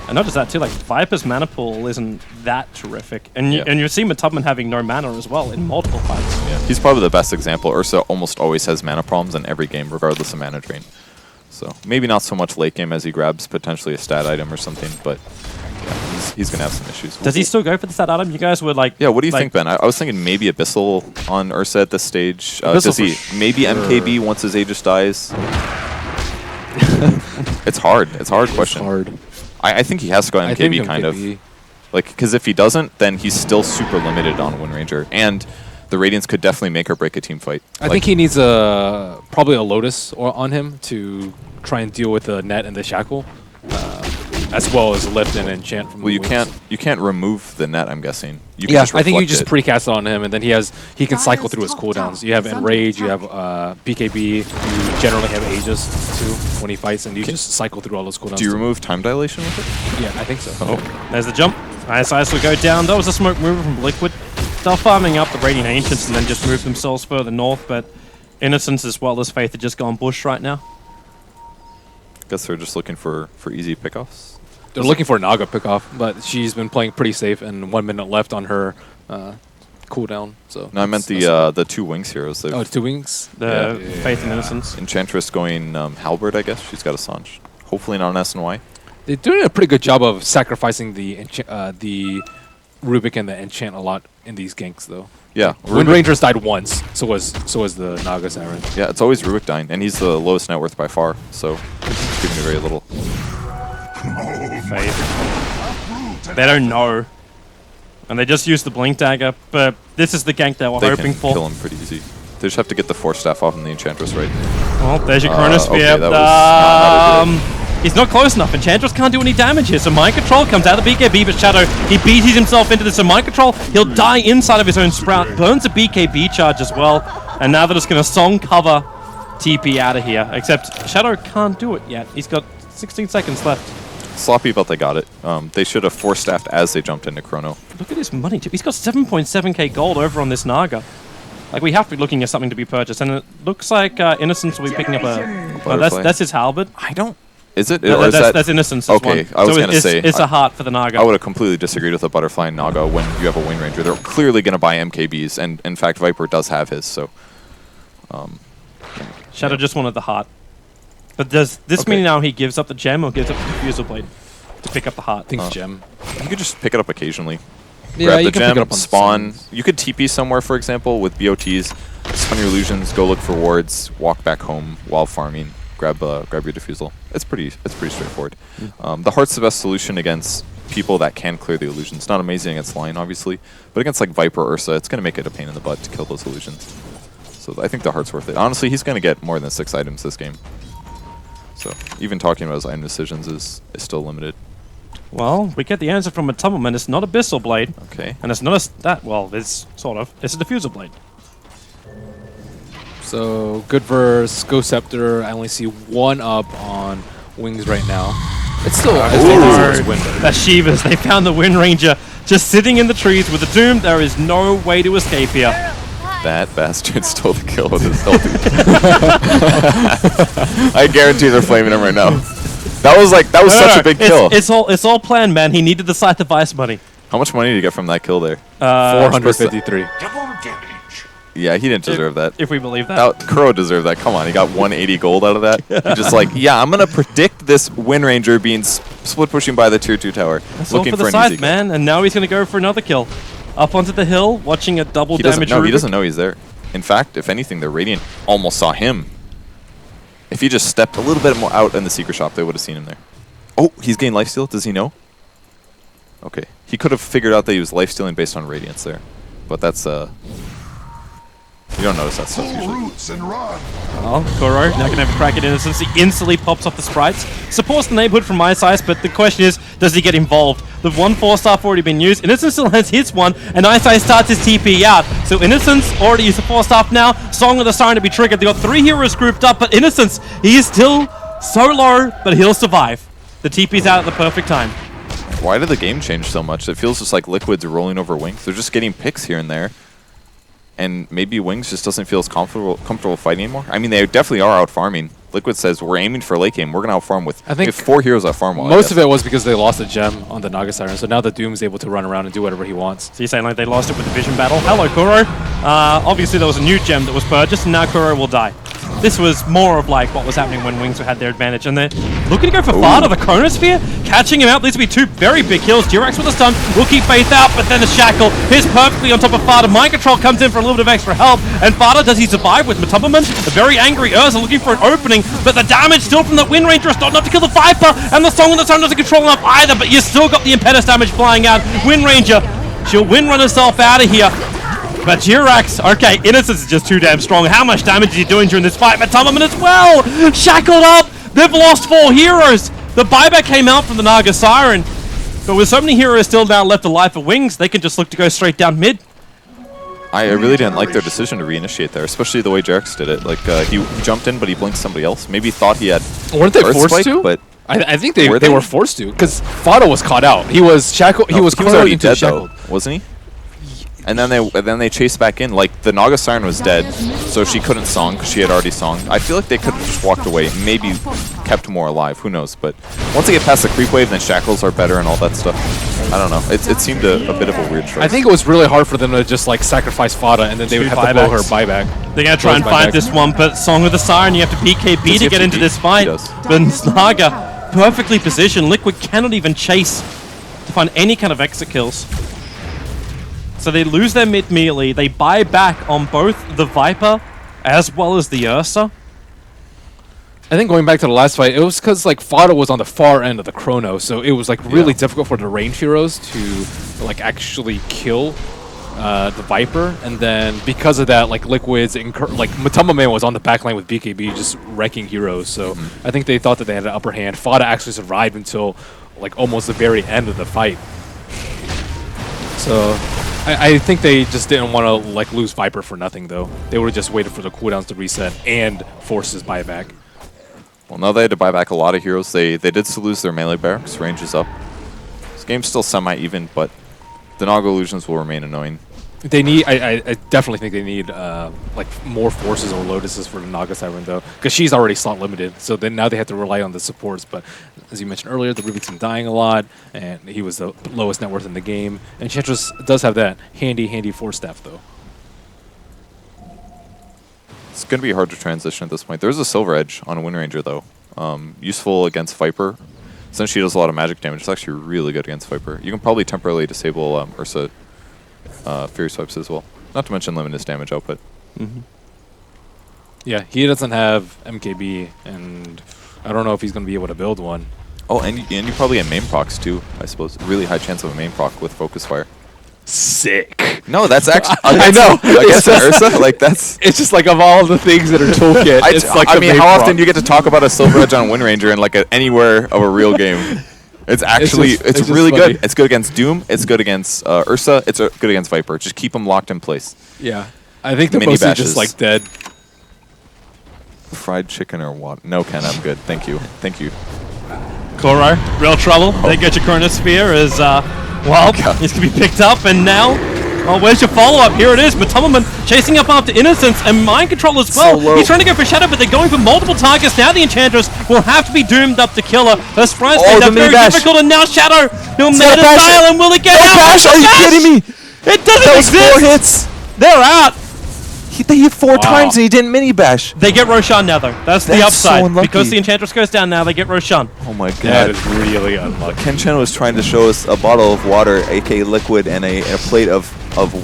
Speaker 1: And not just that too, like Viper's mana pool isn't that terrific. And you see Tubman having no mana as well in multiple fights.
Speaker 2: Yeah, he's probably the best example. Ursa almost always has mana problems in every game, regardless of mana drain. So maybe not so much late game as he grabs potentially a stat item or something, but yeah, he's gonna have some issues.
Speaker 1: Does he still go for the stat item? You guys were like...
Speaker 2: Yeah, what do you think, Ben? I was thinking maybe Abyssal on Ursa at this stage. Does he maybe MKB once his Aegis dies? It's hard. It's a hard question.
Speaker 3: Hard.
Speaker 2: I think he has to go MKB kind of. Like, because if he doesn't, then he's still super limited on Wind Ranger. And the Radiance could definitely make or break a team fight.
Speaker 3: I think he needs probably a Lotus on him to try and deal with the net and the shackle, as well as lift and enchant from the wings.
Speaker 2: You can't remove the net, I'm guessing. You can just
Speaker 3: I think you
Speaker 2: reflect
Speaker 3: just
Speaker 2: it.
Speaker 3: precast it on him, and then he can cycle through his cooldowns. You have Enrage, you have BKB, you generally have Aegis too when he fights, and you just cycle through all those cooldowns.
Speaker 2: Do you remove time dilation with it?
Speaker 3: Yeah, I think so.
Speaker 2: Oh.
Speaker 1: There's the jump. ISIS will go down. That was a smoke mover from Liquid. They're farming up the Radiant Ancients and then just move themselves further north, but Innocence as well as Faith are just gone bush right now.
Speaker 2: Guess they're just looking for easy pickoffs.
Speaker 3: They're looking for a Naga pickoff, but she's been playing pretty safe, and 1 minute left on her cooldown. So
Speaker 2: no, I meant the two Wings heroes.
Speaker 3: Oh, 2 Wings?
Speaker 1: The Faith and Innocence.
Speaker 2: Enchantress going Halberd, I guess. She's got a Sanj. Hopefully not an SNY.
Speaker 3: They're doing a pretty good job of sacrificing the Rubik and the Enchant a lot in these ganks, though.
Speaker 2: Yeah.
Speaker 3: Wind Rangers died once, so was the Naga Siren.
Speaker 2: Yeah, it's always Rubik dying, and he's the lowest net worth by far, so it's giving me very little.
Speaker 1: Faith. They don't know. And they just use the Blink Dagger, but this is the gank they were hoping for.
Speaker 2: They can kill him pretty easy. They just have to get the Force Staff off in the Enchantress, right?
Speaker 1: Well, there's your Chronosphere.
Speaker 2: Okay, that was
Speaker 1: he's not close enough. Enchantress can't do any damage here, so Mind Control comes out of BKB, but Shadow, he beaties himself into this. So Mind Control, he'll die inside of his own Sprout, burns a BKB charge as well, and now they're just going to Song cover TP out of here, except Shadow can't do it yet. He's got 16 seconds left.
Speaker 2: Sloppy, but they got it. They should have Force Staffed as they jumped into Chrono.
Speaker 1: Look at his money, too. He's got 7.7k gold over on this Naga. Like, we have to be looking at something to be purchased, and it looks like Innocence will be picking up a... Well, that's his halberd.
Speaker 2: I don't... Is it?
Speaker 1: No,
Speaker 2: or is
Speaker 1: that's Innocence.
Speaker 2: Okay, I was going to say...
Speaker 1: It's a heart for the Naga.
Speaker 2: I would have completely disagreed with the Butterfly and Naga when you have a Wind Ranger. They're clearly going to buy MKBs, and in fact, Viper does have his, so...
Speaker 1: Shadow just wanted the heart. But does this mean now he gives up the gem or gives up the Diffusal Blade to pick up the heart?
Speaker 3: I think gem.
Speaker 2: You could just pick it up occasionally.
Speaker 3: Yeah,
Speaker 2: grab
Speaker 3: you
Speaker 2: the
Speaker 3: can
Speaker 2: gem,
Speaker 3: pick it up on
Speaker 2: spawn. You could TP somewhere, for example, with BOTs. Stun your illusions, go look for wards, walk back home while farming. Grab your Diffusal. It's pretty straightforward. The heart's the best solution against people that can clear the illusions. Not amazing against Lion, obviously, but against like Viper or Ursa, it's going to make it a pain in the butt to kill those illusions. So I think the heart's worth it. Honestly, he's going to get more than 6 items this game. So even talking about his item decisions is still limited.
Speaker 1: Well, we get the answer from a Tumbleman. It's not Abyssal Blade.
Speaker 2: Okay.
Speaker 1: And it's not well, it's sort of. It's a Diffusal Blade.
Speaker 3: So, good verse, Go Scepter. I only see 1 up on Wings right now. It's still...
Speaker 1: That Shivas, they found the Wind Ranger just sitting in the trees with the Doom. There is no way to escape here.
Speaker 2: That bastard stole the kill with his ulti. I guarantee they're flaming him right now. That was such a big kill.
Speaker 1: It's all planned, man. He needed the side device money.
Speaker 2: How much money did you get from that kill there?
Speaker 3: 453.
Speaker 2: Yeah, he didn't deserve that.
Speaker 1: If we believe that.
Speaker 2: Kuro deserved that. Come on, he got 180 gold out of that. He's just like, yeah, I'm gonna predict this Wind Ranger being split pushing by the tier 2 tower,
Speaker 1: That's
Speaker 2: looking
Speaker 1: all for the
Speaker 2: an
Speaker 1: side,
Speaker 2: easy
Speaker 1: man. And now he's gonna go for another kill. Up onto the hill, watching a double
Speaker 2: kill.
Speaker 1: damage.
Speaker 2: No, he doesn't know he's there. In fact, if anything, the Radiant almost saw him. If he just stepped a little bit more out in the secret shop, they would have seen him there. Oh, he's gained lifesteal. Does he know? Okay, he could have figured out that he was lifestealing based on Radiance there, but that's you don't notice that stuff usually.
Speaker 1: Oh, Kuro now gonna have a crack at Innocence. He instantly pops off the sprites. Supports the neighborhood from my side, but the question is, does he get involved? The 1 4-star already been used. Innocence still has his one, and Eyesight starts his TP out. So Innocence already used the 4-star now. Song of the Siren to be triggered. They got 3 heroes grouped up, but Innocence, he is still so low, but he'll survive. The TP's out at the perfect time.
Speaker 2: Why did the game change so much? It feels just like Liquid's rolling over Wings. They're just getting picks here and there. And maybe Wings just doesn't feel as comfortable fighting anymore. I mean, they definitely are out farming. Liquid says, we're aiming for late game. We're going to out farm with
Speaker 3: I think
Speaker 2: we have 4 heroes out farm.
Speaker 3: Most of it was because they lost a gem on the Naga Siren, so now the Doom's able to run around and do whatever he wants.
Speaker 1: So you're saying like they lost it with the vision battle? Hello, Kuro. Obviously there was a new gem that was purchased, and now Kuro will die. This was more of like what was happening when Wings had their advantage, and they're looking to go for Fada, the Chronosphere, catching him out. These will be 2 very big kills. Durax with a stun will keep Faith out, but then the Shackle hits perfectly on top of Fada. Mind Control comes in for a little bit of extra help, and Fada, does he survive with Matumberman? A very angry Urza looking for an opening, but the damage still from the Wind Ranger is not enough to kill the Viper, and the Song of the Sun doesn't control enough either, but you still got the Impetus damage flying out. Wind Ranger, she'll Windrun herself out of here. But Jirax, okay, Innocence is just too damn strong. How much damage is he doing during this fight? Matumberman as well! Shackled up! They've lost 4 heroes! The buyback came out from the Naga Siren. But with so many heroes still now left alive for Wings, they can just look to go straight down mid.
Speaker 2: I really didn't like their decision to reinitiate there, especially the way Jirax did it. Like, he jumped in, but he blinked somebody else. Maybe thought he had
Speaker 3: Weren't they
Speaker 2: Earth
Speaker 3: forced
Speaker 2: Spike,
Speaker 3: to?
Speaker 2: But
Speaker 3: I think they were forced to, because Fada was caught out. He was shackled. He was
Speaker 2: already
Speaker 3: into
Speaker 2: dead,
Speaker 3: shackled.
Speaker 2: though, wasn't he? And then they chased back in. Like, the Naga Siren was dead, so she couldn't song because she had already songed. I feel like they could have just walked away, maybe kept more alive. Who knows? But once they get past the creep wave, then shackles are better and all that stuff. I don't know. It seemed a bit of a weird choice.
Speaker 3: I think it was really hard for them to just like sacrifice Fada, and then they would have to blow her buyback.
Speaker 1: They're going to try and fight this one, but Song of the Siren, you have to BKB to get into this fight. But Naga, perfectly positioned. Liquid cannot even chase to find any kind of exit kills. So they lose their mid immediately. They buy back on both the Viper as well as the Ursa.
Speaker 3: I think going back to the last fight, it was because like Fada was on the far end of the Chrono, so it was like really difficult for the range heroes to like actually kill the Viper, and then because of that, like Liquid's like Matumberman was on the back line with BKB just wrecking heroes. So I think they thought that they had an upper hand. Fada actually survived until like almost the very end of the fight. So I think they just didn't want to like lose Viper for nothing though. They would have just waited for the cooldowns to reset and force his buyback.
Speaker 2: Well, now they had to buy back a lot of heroes. They did still lose their melee barracks. Range is up. This game's still semi-even, but the Naga illusions will remain annoying.
Speaker 3: They need. I definitely think they need like more forces or lotuses for the Naga Siren though, because she's already slot limited. So then now they have to rely on the supports. But as you mentioned earlier, the Rubik's been dying a lot, and he was the lowest net worth in the game. And Enchantress does have that handy force staff though.
Speaker 2: It's going to be hard to transition at this point. There's a Silver Edge on a Wind Ranger though, useful against Viper. Since she does a lot of magic damage, it's actually really good against Viper. You can probably temporarily disable Ursa. Fury swipes as well. Not to mention limit his damage output.
Speaker 3: Yeah, he doesn't have MKB, and I don't know if he's going to be able to build one.
Speaker 2: Oh, and you probably have main procs too, I suppose. Really high chance of a main proc with Focus Fire.
Speaker 3: Sick.
Speaker 2: No, that's actually...
Speaker 3: I know.
Speaker 2: I guess Ursa, like that's...
Speaker 3: It's just like of all the things that are toolkit, it's like
Speaker 2: I mean, how often do you get to talk about a Silver Edge on Wind Ranger in like anywhere of a real game? It's actually, it's really good. It's good against Doom. It's good against Ursa. It's good against Viper. Just keep them locked in place.
Speaker 3: Yeah. I think they're mostly just like dead.
Speaker 2: Fried chicken or what? No, Ken, I'm good. Thank you. Thank you.
Speaker 1: Kuro, real trouble. They get your Chronosphere as, well, he's going to be picked up, and now Oh, where's your follow-up? Here it is. Matummerman chasing up after Innocence and Mind Control as well.
Speaker 2: So low.
Speaker 1: He's trying to go for Shadow, but they're going for multiple targets. Now the Enchantress will have to be doomed up to kill her. The surprise
Speaker 2: Oh,
Speaker 1: that's
Speaker 2: the mini
Speaker 1: very
Speaker 2: bash.
Speaker 1: difficult, and now Shadow, he'll
Speaker 2: got
Speaker 1: meta
Speaker 2: a bash.
Speaker 1: style, and will it get
Speaker 2: No
Speaker 1: out?
Speaker 2: bash! Are you kidding me?
Speaker 1: It doesn't
Speaker 2: That was
Speaker 1: exist!
Speaker 2: 4 hits!
Speaker 1: They're out!
Speaker 2: They hit 4 times and he didn't mini bash.
Speaker 1: They get Roshan now, though. That's the
Speaker 2: That's so
Speaker 1: upside.
Speaker 2: unlucky.
Speaker 1: Because the Enchantress goes down now, they get Roshan.
Speaker 2: Oh my
Speaker 3: That
Speaker 2: god.
Speaker 3: is really unlucky.
Speaker 2: Ken Chen was trying to show us a bottle of water, aka liquid, and a plate of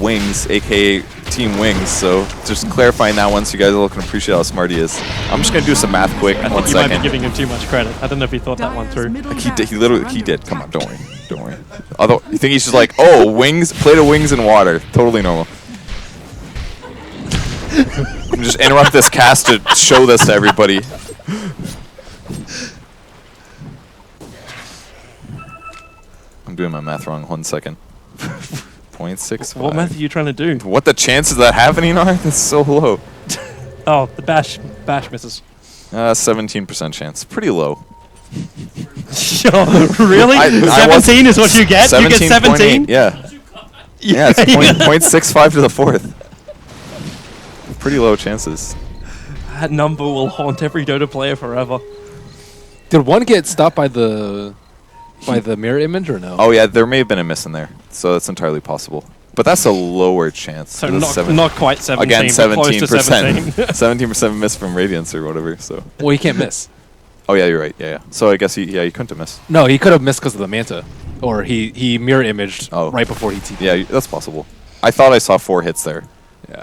Speaker 2: wings, aka Team Wings. So just clarifying that once you guys all can appreciate how smart he is. I'm just gonna do some math quick.
Speaker 1: I
Speaker 2: One
Speaker 1: think you might be
Speaker 2: second.
Speaker 1: giving him too much credit. I don't know if he thought that one through.
Speaker 2: Like he literally did. Come on, don't worry, don't worry. Although you think he's just like, oh, wings, plate of wings and water, totally normal. I'm just interrupt this cast to show this to everybody. I'm doing my math wrong. 1 second. 0.65.
Speaker 1: What math are you trying to do?
Speaker 2: What the chances of that happening are? That's so low.
Speaker 1: Oh, the bash misses.
Speaker 2: 17% chance. Pretty low.
Speaker 1: Really?
Speaker 2: I was-
Speaker 1: 17 is what you get? You get 17?
Speaker 2: 17.8, yeah. Yeah, it's 0.65 to the 4th. Pretty low chances.
Speaker 1: That number will haunt every Dota player forever.
Speaker 3: Did one get stopped by the mirror image or no?
Speaker 2: Oh yeah, there may have been a miss in there, so that's entirely possible. But that's a lower chance.
Speaker 1: So
Speaker 2: That's
Speaker 1: not quite 17,
Speaker 2: again,
Speaker 1: but close to
Speaker 2: 17%.
Speaker 1: 17.
Speaker 2: 17% miss from Radiance or whatever. So.
Speaker 3: Well, he can't miss.
Speaker 2: Oh yeah, you're right. Yeah. So I guess he couldn't have missed.
Speaker 3: No, he could have missed because of the Manta. Or he mirror imaged right before he TP'd.
Speaker 2: Yeah, that's possible. I thought I saw 4 hits there.
Speaker 3: Yeah.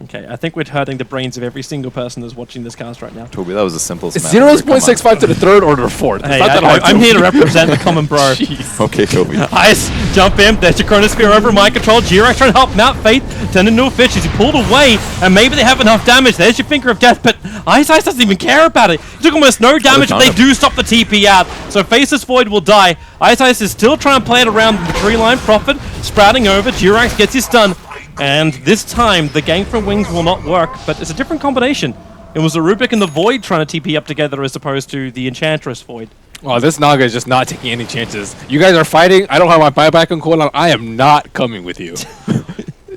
Speaker 1: Okay, I think we're hurting the brains of every single person that's watching this cast right now.
Speaker 2: Toby, that was the simplest.
Speaker 3: It's
Speaker 2: math ever. Come on.
Speaker 3: 0.65 to the 3rd or the 4th. It's
Speaker 1: Hey,
Speaker 3: not that hard.
Speaker 1: I'm here to represent the common bro.
Speaker 2: Okay, Toby.
Speaker 1: Ice, jump in. There's your Chronosphere over Mind Control. Jirac trying to help him out. Faith turned into a fish as he pulled away, and maybe they have enough damage. There's your Finger of Death, but Ice doesn't even care about it. He took almost no damage, but they do stop the TP out. So Faceless Void will die. Ice is still trying to play it around the tree line. Prophet sprouting over. Jirac gets his stun. And this time, the gank from Wings will not work, but it's a different combination. It was the Rubik and the Void trying to TP up together as opposed to the Enchantress Void.
Speaker 3: Oh, this Naga is just not taking any chances. You guys are fighting. I don't have my buyback on cooldown. I am not coming with you.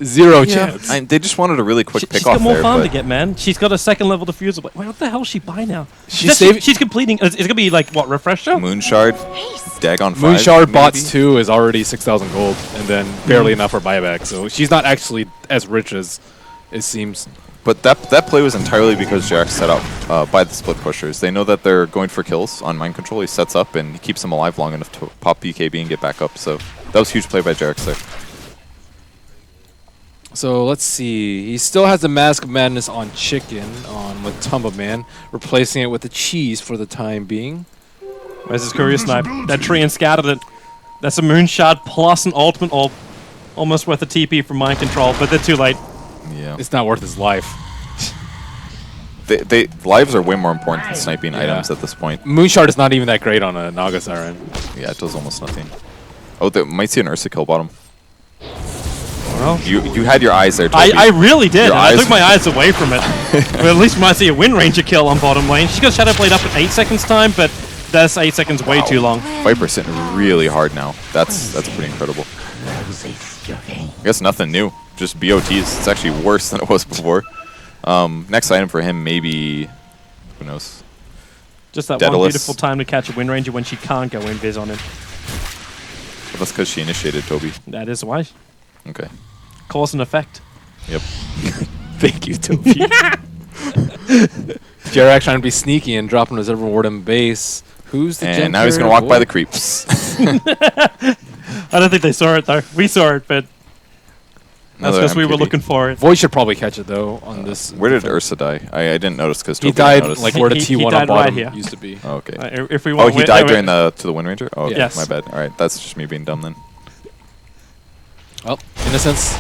Speaker 3: Zero chance.
Speaker 2: They just wanted a really quick
Speaker 1: She's
Speaker 2: pick
Speaker 1: got
Speaker 2: off
Speaker 1: more
Speaker 2: there.
Speaker 1: farm
Speaker 2: But
Speaker 1: to get, man. She's got a second level diffuser. Wait, what the hell is she buy now?
Speaker 3: She's saving.
Speaker 1: She's completing. It's going to be like, what, Refresher?
Speaker 2: Moonshard, Dagon 5.
Speaker 3: Moonshard bots
Speaker 2: maybe?
Speaker 3: 2 is already 6,000 gold, and then barely enough for buyback. So she's not actually as rich as it seems.
Speaker 2: But that play was entirely because Jack set up by the split pushers. They know that they're going for kills on Mind Control. He sets up and he keeps them alive long enough to pop BKB and get back up. So that was a huge play by Jarek there.
Speaker 3: So let's see. He still has the Mask of Madness on Chicken on Matumba Man, replacing it with the cheese for the time being.
Speaker 1: Where's his Courier Snipe? That tree and scattered it. That's a Moonshard plus an ultimate orb. Almost worth a TP from Mind Control, but they're too late.
Speaker 2: Yeah.
Speaker 3: It's not worth his life.
Speaker 2: Lives are way more important than sniping items at this point.
Speaker 3: Moonshard is not even that great on a Naga Siren.
Speaker 2: Yeah, it does almost nothing. Oh, they might see an Ursa kill bottom.
Speaker 1: Well,
Speaker 2: You had your eyes there, Toby.
Speaker 1: I really did.
Speaker 2: Your
Speaker 1: And I
Speaker 2: eyes-
Speaker 1: took my eyes away from it. But at least we might see a Wind Ranger kill on bottom lane. She got Shadow Blade up in 8 seconds time, but that's 8 seconds way too long.
Speaker 2: Viper's sitting really hard now. That's pretty incredible. I guess nothing new. Just BOTs. It's actually worse than it was before. Next item for him, maybe... Who knows?
Speaker 1: Just that
Speaker 2: Daedalus.
Speaker 1: one beautiful time to catch a Wind Ranger when she can't go invis on him.
Speaker 2: But that's because she initiated Toby.
Speaker 1: That is why.
Speaker 2: Okay.
Speaker 1: Cause and effect.
Speaker 2: Yep.
Speaker 3: Thank you, Toby. Jarak trying to be sneaky and dropping his Reservoir Ward in base. Who's the
Speaker 2: And now he's going to walk by the creeps.
Speaker 1: I don't think they saw it though. We saw it, but that's
Speaker 2: Another
Speaker 1: because we were
Speaker 2: MPD.
Speaker 1: looking for it.
Speaker 3: Void should probably catch it though on this.
Speaker 2: Where did
Speaker 3: defense.
Speaker 2: Ursa die? I didn't notice because
Speaker 3: He
Speaker 2: Toby
Speaker 3: died
Speaker 2: noticed.
Speaker 3: like where the
Speaker 1: He
Speaker 3: T1
Speaker 1: died
Speaker 3: on
Speaker 1: right
Speaker 3: bottom
Speaker 1: here.
Speaker 3: used to be.
Speaker 2: Oh, okay.
Speaker 1: If we
Speaker 2: Oh,
Speaker 1: want
Speaker 2: he
Speaker 1: win-
Speaker 2: died
Speaker 1: wait,
Speaker 2: during to the Wind Ranger? Oh, okay.
Speaker 1: Yes.
Speaker 2: My bad. All right, that's just me being dumb then.
Speaker 3: Well, Innocence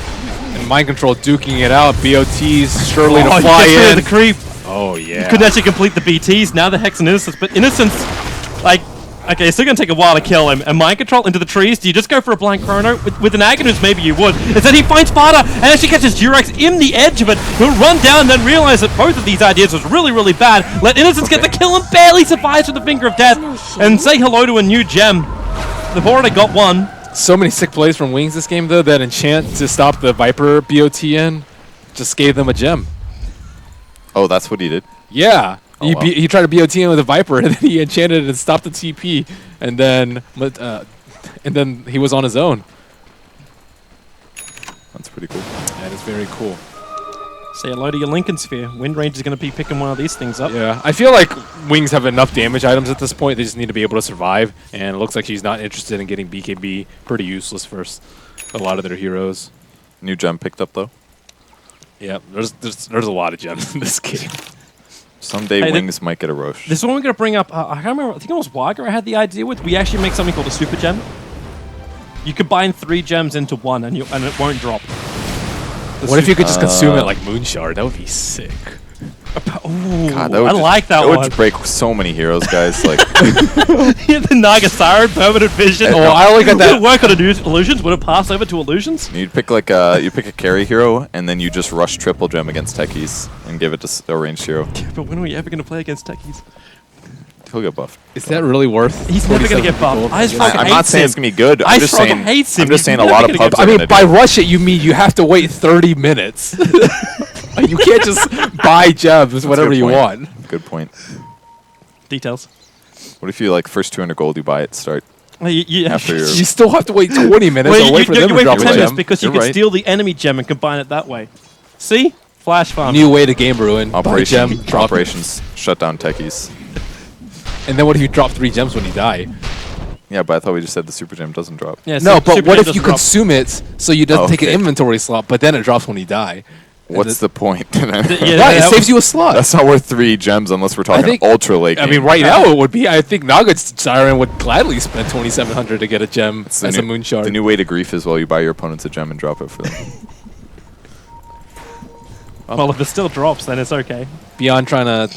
Speaker 3: and Mind Control duking it out. BOTs surely
Speaker 1: Oh,
Speaker 3: to
Speaker 1: he
Speaker 3: fly
Speaker 1: gets rid
Speaker 3: in.
Speaker 1: of the creep.
Speaker 3: Oh yeah.
Speaker 1: Couldn't actually complete the BTs. Now the Hex and Innocence, but Innocence, like, okay, it's still gonna take a while to kill him. And Mind Control into the trees. Do you just go for a blind chrono with an Agonist? Maybe you would. Instead, he finds Sparta and actually catches Durex in the edge of it. He'll run down and then realize that both of these ideas was really, really bad. Let Innocence get the kill and barely survives with the Finger of Death. And say hello to a new gem. They've already got one.
Speaker 3: So many sick plays from Wings this game, though, that Enchant to stop the Viper BOTN just gave them a gem.
Speaker 2: Oh, that's what he did?
Speaker 3: Yeah.
Speaker 2: Oh, wow.
Speaker 3: He tried to BOTN with a Viper, and then he enchanted it and stopped the TP, and then he was on his own.
Speaker 2: That's pretty cool.
Speaker 3: That is very cool.
Speaker 1: Say hello to your Lincoln Sphere. Wind Range is going to be picking one of these things up.
Speaker 3: Yeah, I feel like Wings have enough damage items at this point. They just need to be able to survive, and it looks like she's not interested in getting BKB. Pretty useless for a lot of their heroes.
Speaker 2: New gem picked up, though.
Speaker 3: Yeah, there's a lot of gems in this game.
Speaker 2: Someday
Speaker 1: Hey,
Speaker 2: Wings might get a Roche.
Speaker 1: This is one we're going to bring up. I can't remember. I think it was Wager I had the idea with. We actually make something called a Super Gem. You combine 3 gems into one, and it won't drop.
Speaker 3: What if you could just consume it like Moonshard? That would be sick.
Speaker 1: Ooh,
Speaker 2: God,
Speaker 1: I like that
Speaker 2: That
Speaker 1: one.
Speaker 2: would break so many heroes, guys. Like,
Speaker 1: The Nagasara permanent vision.
Speaker 3: Oh, I only got
Speaker 1: Would
Speaker 3: that.
Speaker 1: it work on illusions? Would it pass over to illusions?
Speaker 2: you'd pick like you pick a carry hero, and then you just rush triple gem against techies and give it to a ranged hero.
Speaker 1: But when are we ever going to play against techies?
Speaker 2: He'll get buffed.
Speaker 3: Is that really worth?
Speaker 1: He's never going to get buffed. I just fucking
Speaker 2: I'm
Speaker 1: hate
Speaker 2: not saying
Speaker 1: him.
Speaker 2: it's gonna be good.
Speaker 1: I
Speaker 2: I'm just
Speaker 1: fucking
Speaker 2: saying.
Speaker 1: hates him.
Speaker 2: I'm just
Speaker 1: He's
Speaker 2: saying a
Speaker 1: never
Speaker 2: lot
Speaker 1: gonna
Speaker 2: of
Speaker 1: get
Speaker 2: pubs.
Speaker 1: buffed.
Speaker 3: I
Speaker 2: are
Speaker 3: mean,
Speaker 2: gonna
Speaker 3: by
Speaker 2: do it.
Speaker 3: rush it, you mean you have to wait 30 minutes. You can't just buy gems whenever
Speaker 2: Good
Speaker 3: you
Speaker 2: point.
Speaker 3: want.
Speaker 2: Good point.
Speaker 1: Details.
Speaker 2: What if you like first 200 gold you buy at start after your?
Speaker 3: You still have to wait 20 minutes
Speaker 1: Well,
Speaker 3: or wait for them to
Speaker 1: wait
Speaker 3: drop
Speaker 1: for
Speaker 3: a
Speaker 1: 10 minutes
Speaker 3: gem.
Speaker 1: because you
Speaker 2: You're
Speaker 1: can
Speaker 2: right.
Speaker 1: steal the enemy gem and combine it that way. See? Flash farm.
Speaker 3: New way to game ruin. Buy
Speaker 2: Operation,
Speaker 3: gem, drop it.
Speaker 2: operations shut down techies.
Speaker 3: And then what if you drop 3 gems when you die?
Speaker 2: Yeah, but I thought we just said the super gem doesn't drop.
Speaker 1: Yeah,
Speaker 3: No, but
Speaker 1: Super
Speaker 3: what
Speaker 1: Gem
Speaker 3: if you
Speaker 1: doesn't drop.
Speaker 3: consume it so you doesn't take an
Speaker 2: Okay.
Speaker 3: inventory slot, but then it drops when you die? And
Speaker 2: What's the point?
Speaker 1: Yeah,
Speaker 3: Right, it
Speaker 1: that
Speaker 3: saves you a slot.
Speaker 2: That's not worth 3 gems unless we're talking
Speaker 3: think-
Speaker 2: ultra late.
Speaker 3: I mean,
Speaker 2: game.
Speaker 3: right now it would be. I think Nugget's Siren would gladly spend 2,700 to get a gem
Speaker 2: It's the
Speaker 3: as a Moonshard.
Speaker 2: The new way to grief is while you buy your opponents a gem and drop it for them.
Speaker 1: Well, if it still drops, then it's okay.
Speaker 3: Beyond trying to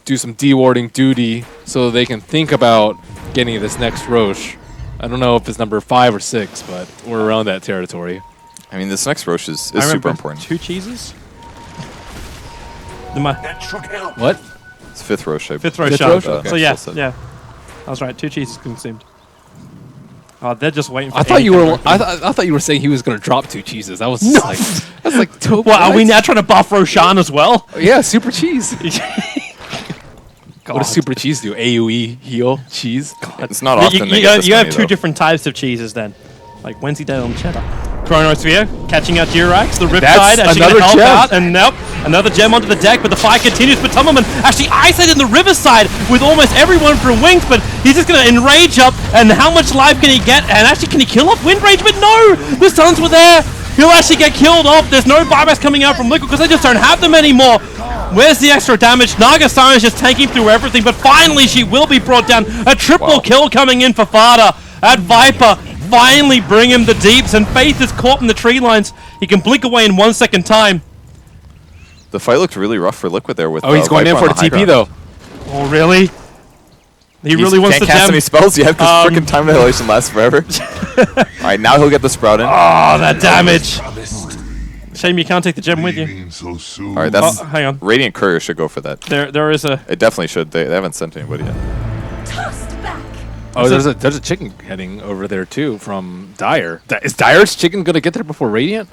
Speaker 3: do some dewarding duty so they can think about getting this next Roche. I don't know if it's number 5 or 6, but we're around that territory.
Speaker 2: I mean, this next Roche is
Speaker 1: I
Speaker 2: super
Speaker 1: remember
Speaker 2: important.
Speaker 1: 2 cheeses?
Speaker 3: What?
Speaker 2: It's 5th Roche. I
Speaker 1: Fifth
Speaker 2: believe.
Speaker 1: row
Speaker 3: Fifth
Speaker 1: shot.
Speaker 3: Roche? Okay.
Speaker 1: So yeah,
Speaker 2: Still said.
Speaker 1: yeah. I was right. 2 cheeses consumed. Oh, they're just waiting for
Speaker 3: I thought you were.
Speaker 1: anything.
Speaker 3: I thought you were saying he was going to drop 2 cheeses. That was like. That's like.
Speaker 1: What, are we now trying to buff Roshan as well?
Speaker 3: Yeah, super cheese.
Speaker 1: God.
Speaker 3: What does super cheese do? AOE heal cheese.
Speaker 2: It's not often they get this
Speaker 1: you have
Speaker 2: many,
Speaker 1: 2
Speaker 2: though.
Speaker 1: different types of cheeses then. Like Wednesday Day on Cheddar. Chronosphere, catching out Durax, the Riptide,
Speaker 3: That's
Speaker 1: actually going
Speaker 3: another
Speaker 1: to help
Speaker 3: gem.
Speaker 1: out, and nope, another gem onto the deck, but the fight continues, but Tummelman actually isolated in the Riverside with almost everyone from Wings, but he's just going to enrage up, and how much life can he get, and actually can he kill off Wind Rage, but no, the Suns were there, he'll actually get killed off, there's no buybacks coming out from Liquid, because they just don't have them anymore. Where's the extra damage? Nagasara is just tanking through everything, but finally she will be brought down. A triple kill coming in for Fada at Viper. Finally bring him the deeps, and Faith is caught in the tree lines. He can blink away in 1 second time.
Speaker 2: The fight looked really rough for Liquid there with.
Speaker 3: Oh, he's going in
Speaker 2: Viper
Speaker 3: for
Speaker 2: on
Speaker 3: the
Speaker 2: high
Speaker 3: TP
Speaker 2: ground.
Speaker 3: though.
Speaker 1: Oh, really? He really wants
Speaker 2: can't
Speaker 1: the
Speaker 2: cast
Speaker 1: gem.
Speaker 2: any spells yet because freaking time annihilation lasts forever. All right, now he'll get the sprout in.
Speaker 1: Oh, that damage. Shame you can't take the gem with you.
Speaker 5: So soon.
Speaker 2: All right, that's
Speaker 1: Hang on.
Speaker 2: Radiant Courier should go for that.
Speaker 1: There is a...
Speaker 2: It definitely should. They haven't sent anybody yet.
Speaker 4: Tossed back.
Speaker 3: Oh, there's a chicken heading over there too from Dire. Is Dire's chicken gonna get there before Radiant?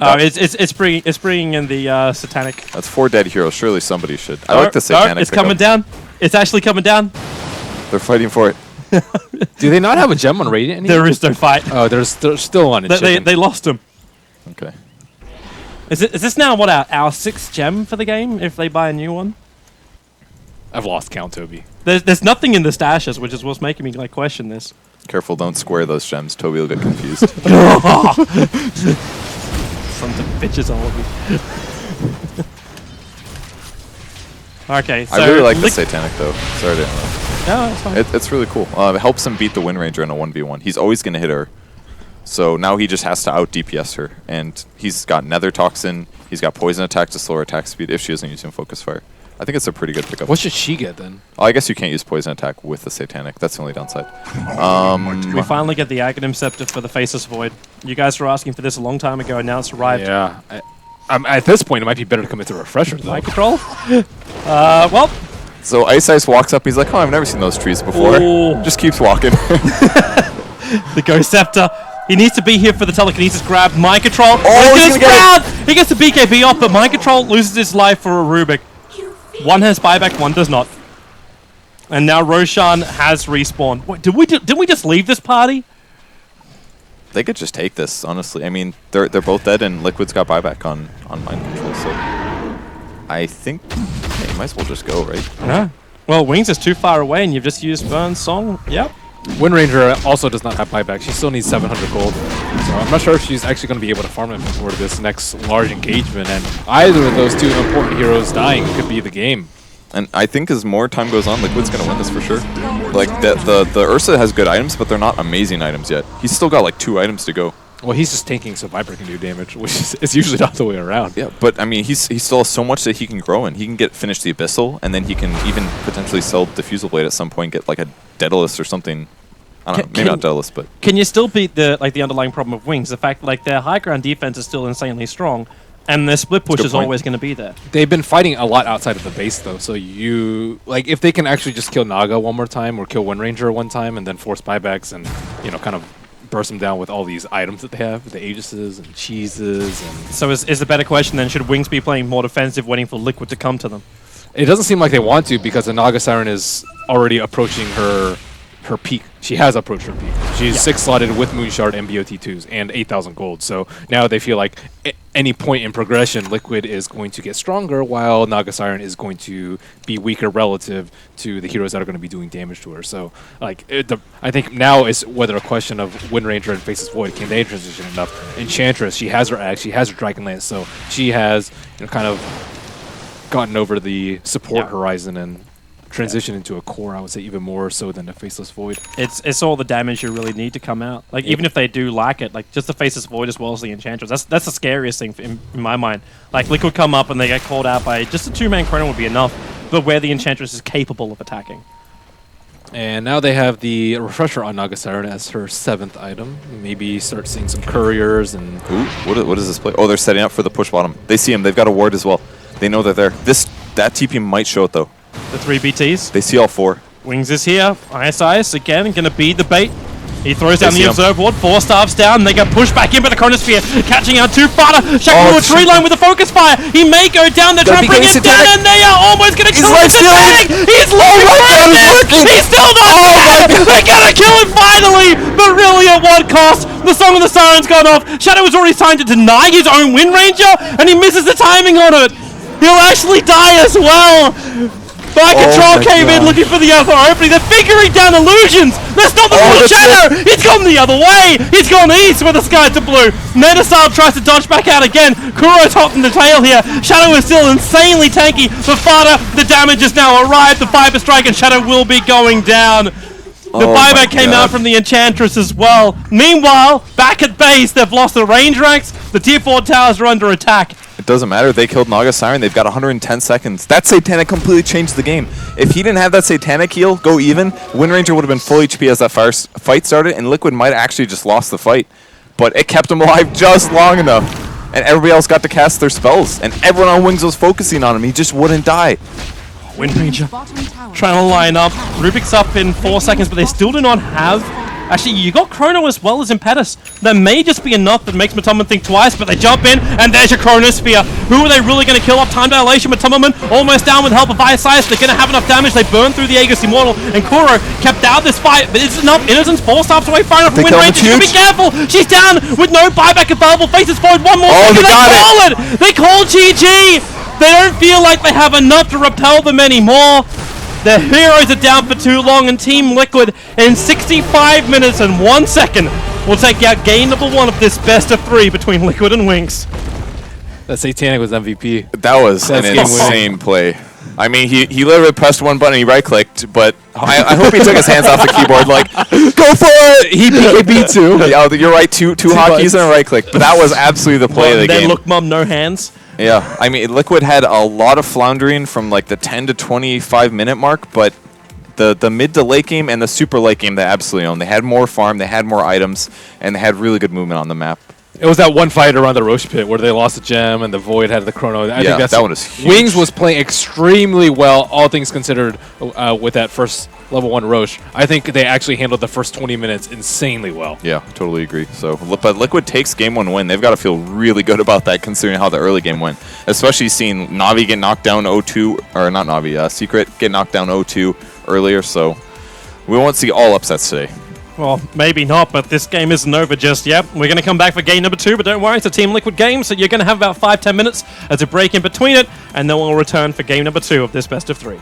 Speaker 1: Oh, it's bringing in the Satanic.
Speaker 2: That's 4 dead heroes. Surely somebody should. I like the Satanic.
Speaker 1: It's
Speaker 2: pickup.
Speaker 1: coming down. It's actually coming down.
Speaker 2: They're fighting for it.
Speaker 3: Do they not have a gem on Radiant anymore?
Speaker 1: There is no fight.
Speaker 3: Oh, they're still on a chicken.
Speaker 1: They lost him.
Speaker 2: Okay.
Speaker 1: Is this now what our 6th gem for the game if they buy a new one?
Speaker 3: I've lost count, Toby.
Speaker 1: There's nothing in the stashes, which is what's making me like question this.
Speaker 2: Careful, don't square those gems. Toby will get confused.
Speaker 1: Sons of bitches, all of you. Okay, so
Speaker 2: I really like the Satanic though. Sorry to interrupt.
Speaker 1: No, it's fine.
Speaker 2: It's really cool. It helps him beat the Wind Ranger in a 1v1. He's always going to hit her. So now he just has to out DPS her. And he's got Nether Toxin. He's got Poison Attack to slow her attack speed if she isn't using Focus Fire. I think it's a pretty good pickup.
Speaker 3: What should she get then?
Speaker 2: Oh, I guess you can't use Poison Attack with the Satanic. That's the only downside.
Speaker 1: We finally get the Aghanim Scepter for the Faceless Void. You guys were asking for this a long time ago, and now it's arrived.
Speaker 3: Yeah. At this point, it might be better to commit to Refresher though.
Speaker 1: Eye control? Well,
Speaker 2: So Ice walks up. He's like, oh, I've never seen those trees before.
Speaker 1: Ooh.
Speaker 2: Just keeps walking.
Speaker 1: the Ghost Scepter. He needs to be here for the telekinesis grab. Mind control.
Speaker 2: Oh, he's gonna get
Speaker 1: He gets the BKB off, but mind control loses his life for a Rubik. One has buyback, one does not. And now Roshan has respawned. Wait, did we just leave this party?
Speaker 2: They could just take this, honestly. I mean, they're both dead, and Liquid's got buyback on mind control, so I think you might as well just go, right?
Speaker 1: Yeah. Well, Wings is too far away, and you've just used Burn's song. Yep.
Speaker 3: Wind Ranger also does not have buyback. She still needs 700 gold. So I'm not sure if she's actually going to be able to farm it before this next large engagement. And either of those two important heroes dying could be the game.
Speaker 2: And I think as more time goes on, Liquid's going to win this for sure. Like, the Ursa has good items, but they're not amazing items yet. He's still got like 2 items to go.
Speaker 3: Well, he's just tanking so Viper can do damage, which is usually not the way around.
Speaker 2: Yeah, but I mean, he still has so much that he can grow in. He can finish the Abyssal, and then he can even potentially sell Diffusal Blade at some point, get like a Daedalus or something. I don't know, maybe not Daedalus, but...
Speaker 1: Can you still beat the underlying problem of Wings? The fact like their high ground defense is still insanely strong, and their split push is always going to be there.
Speaker 3: They've been fighting a lot outside of the base, though, so if they can actually just kill Naga one more time, or kill Wind Ranger one time, and then force buybacks and, kind of burst them down with all these items that they have, the Aegises and cheeses. And
Speaker 1: so is the better question then, should Wings be playing more defensive, waiting for Liquid to come to them?
Speaker 3: It doesn't seem like they want to, because the Naga Siren is already approaching her peak. She has approached her peak. She's 6-slotted with Moonshard and BOT2s and 8,000 gold. So now they feel like any point in progression, Liquid is going to get stronger, while Naga Siren is going to be weaker relative to the heroes that are going to be doing damage to her. So, like, I think now is whether a question of Wind Ranger and Faceless Void, can they transition enough? Enchantress, she has her axe, she has her Dragon Lance, so she has kind of gotten over the support horizon and transition into a core, I would say, even more so than the Faceless Void.
Speaker 1: It's all the damage you really need to come out. Like, even if they do lack it, like, just the Faceless Void as well as the Enchantress. That's the scariest thing in my mind. Like, Liquid come up and they get called out by just a 2-man Chrono would be enough, but where the Enchantress is capable of attacking.
Speaker 3: And now they have the Refresher on Naga Siren as her 7th item. Maybe start seeing some couriers and...
Speaker 2: Ooh, what is this play? Oh, they're setting up for the push bottom. They see him. They've got a ward as well. They know they're there. That TP might show it, though.
Speaker 1: The 3 BTs.
Speaker 2: They see all 4.
Speaker 1: Wings is here. ISIS again, going to be the bait. He throws down the Observe Ward. 4 staffs down. They get pushed back in by the Chronosphere. Catching out too far. Shackle a tree line with a Focus Fire. He may go down. They're trying to bring it down, and they are almost going to kill him. He's losing. He's still not dead. They're going to kill him finally. But really, at what cost? The Song of the Siren's gone off. Shadow was already trying to deny his own Wind Ranger, and he misses the timing on it. He'll actually die as well. By Control came in looking for the other opening. They're figuring down illusions. That's not the little Shadow. He's gone the other way. He's gone east where the skies are blue. Metasal tries to dodge back out again. Kuro's hot in the tail here. Shadow is still insanely tanky. For Fada, the damage has now arrived. The Fiber Strike and Shadow will be going down. The buyback came out from the Enchantress as well. Meanwhile, back at base, they've lost the range ranks. The tier 4 towers are under attack.
Speaker 2: It doesn't matter. They killed Naga Siren. They've got 110 seconds. That Satanic completely changed the game. If he didn't have that Satanic heal go even, Wind Ranger would have been full HP as that fight started, and Liquid might have actually just lost the fight. But it kept him alive just long enough. And everybody else got to cast their spells. And everyone on Wings was focusing on him. He just wouldn't die.
Speaker 1: Wind Ranger trying to line up. Rubik's up in 4 seconds, but they still do not have... Actually, you got Chrono as well as Impetus. That may just be enough that makes Matoman think twice, but they jump in, and there's your Chronosphere. Who are they really going to kill up? Time dilation. Matoman almost down with help of Isis. They're going to have enough damage. They burn through the Aegis Immortal, and Kuro kept out of this fight. But it's enough. Innocence 4 stops away, far enough from Wind Ranger. Should be careful. She's down with no buyback available. Faces forward. One more second. They call it. They call GG. They don't feel like they have enough to repel them anymore. Their heroes are down for too long, and Team Liquid in 65 minutes and 1 second will take out game number 1 of this best of 3 between Liquid and Wings.
Speaker 3: That Satanic was MVP.
Speaker 2: That was an insane play. I mean, he literally pressed one button, he right-clicked, but I hope he took his hands off the keyboard, like, go for it! He BKB too. Yeah, you're right, two hotkeys and a right-click, but that was absolutely the play of the game.
Speaker 1: Then look, mum, no hands.
Speaker 2: Yeah, I mean, Liquid had a lot of floundering from like the 10 to 25 minute mark, but the mid to late game and the super late game they absolutely owned. They had more farm, they had more items, and they had really good movement on the map.
Speaker 3: It was that one fight around the Roche pit where they lost the gem and the Void had the Chrono. I think
Speaker 2: that one was huge.
Speaker 3: Wings was playing extremely well, all things considered, with that first level 1 Roche, I think they actually handled the first 20 minutes insanely well.
Speaker 2: Yeah, totally agree. So, but Liquid takes game 1 win. They've got to feel really good about that considering how the early game went. Especially seeing Navi get knocked down 0-2, or not Navi, Secret get knocked down 0-2 earlier. So we won't see all upsets today.
Speaker 1: Well, maybe not, but this game isn't over just yet. We're going to come back for game number 2, but don't worry, it's a Team Liquid game, so you're going to have about 5-10 minutes as a break in between it, and then we'll return for game number 2 of this best of 3.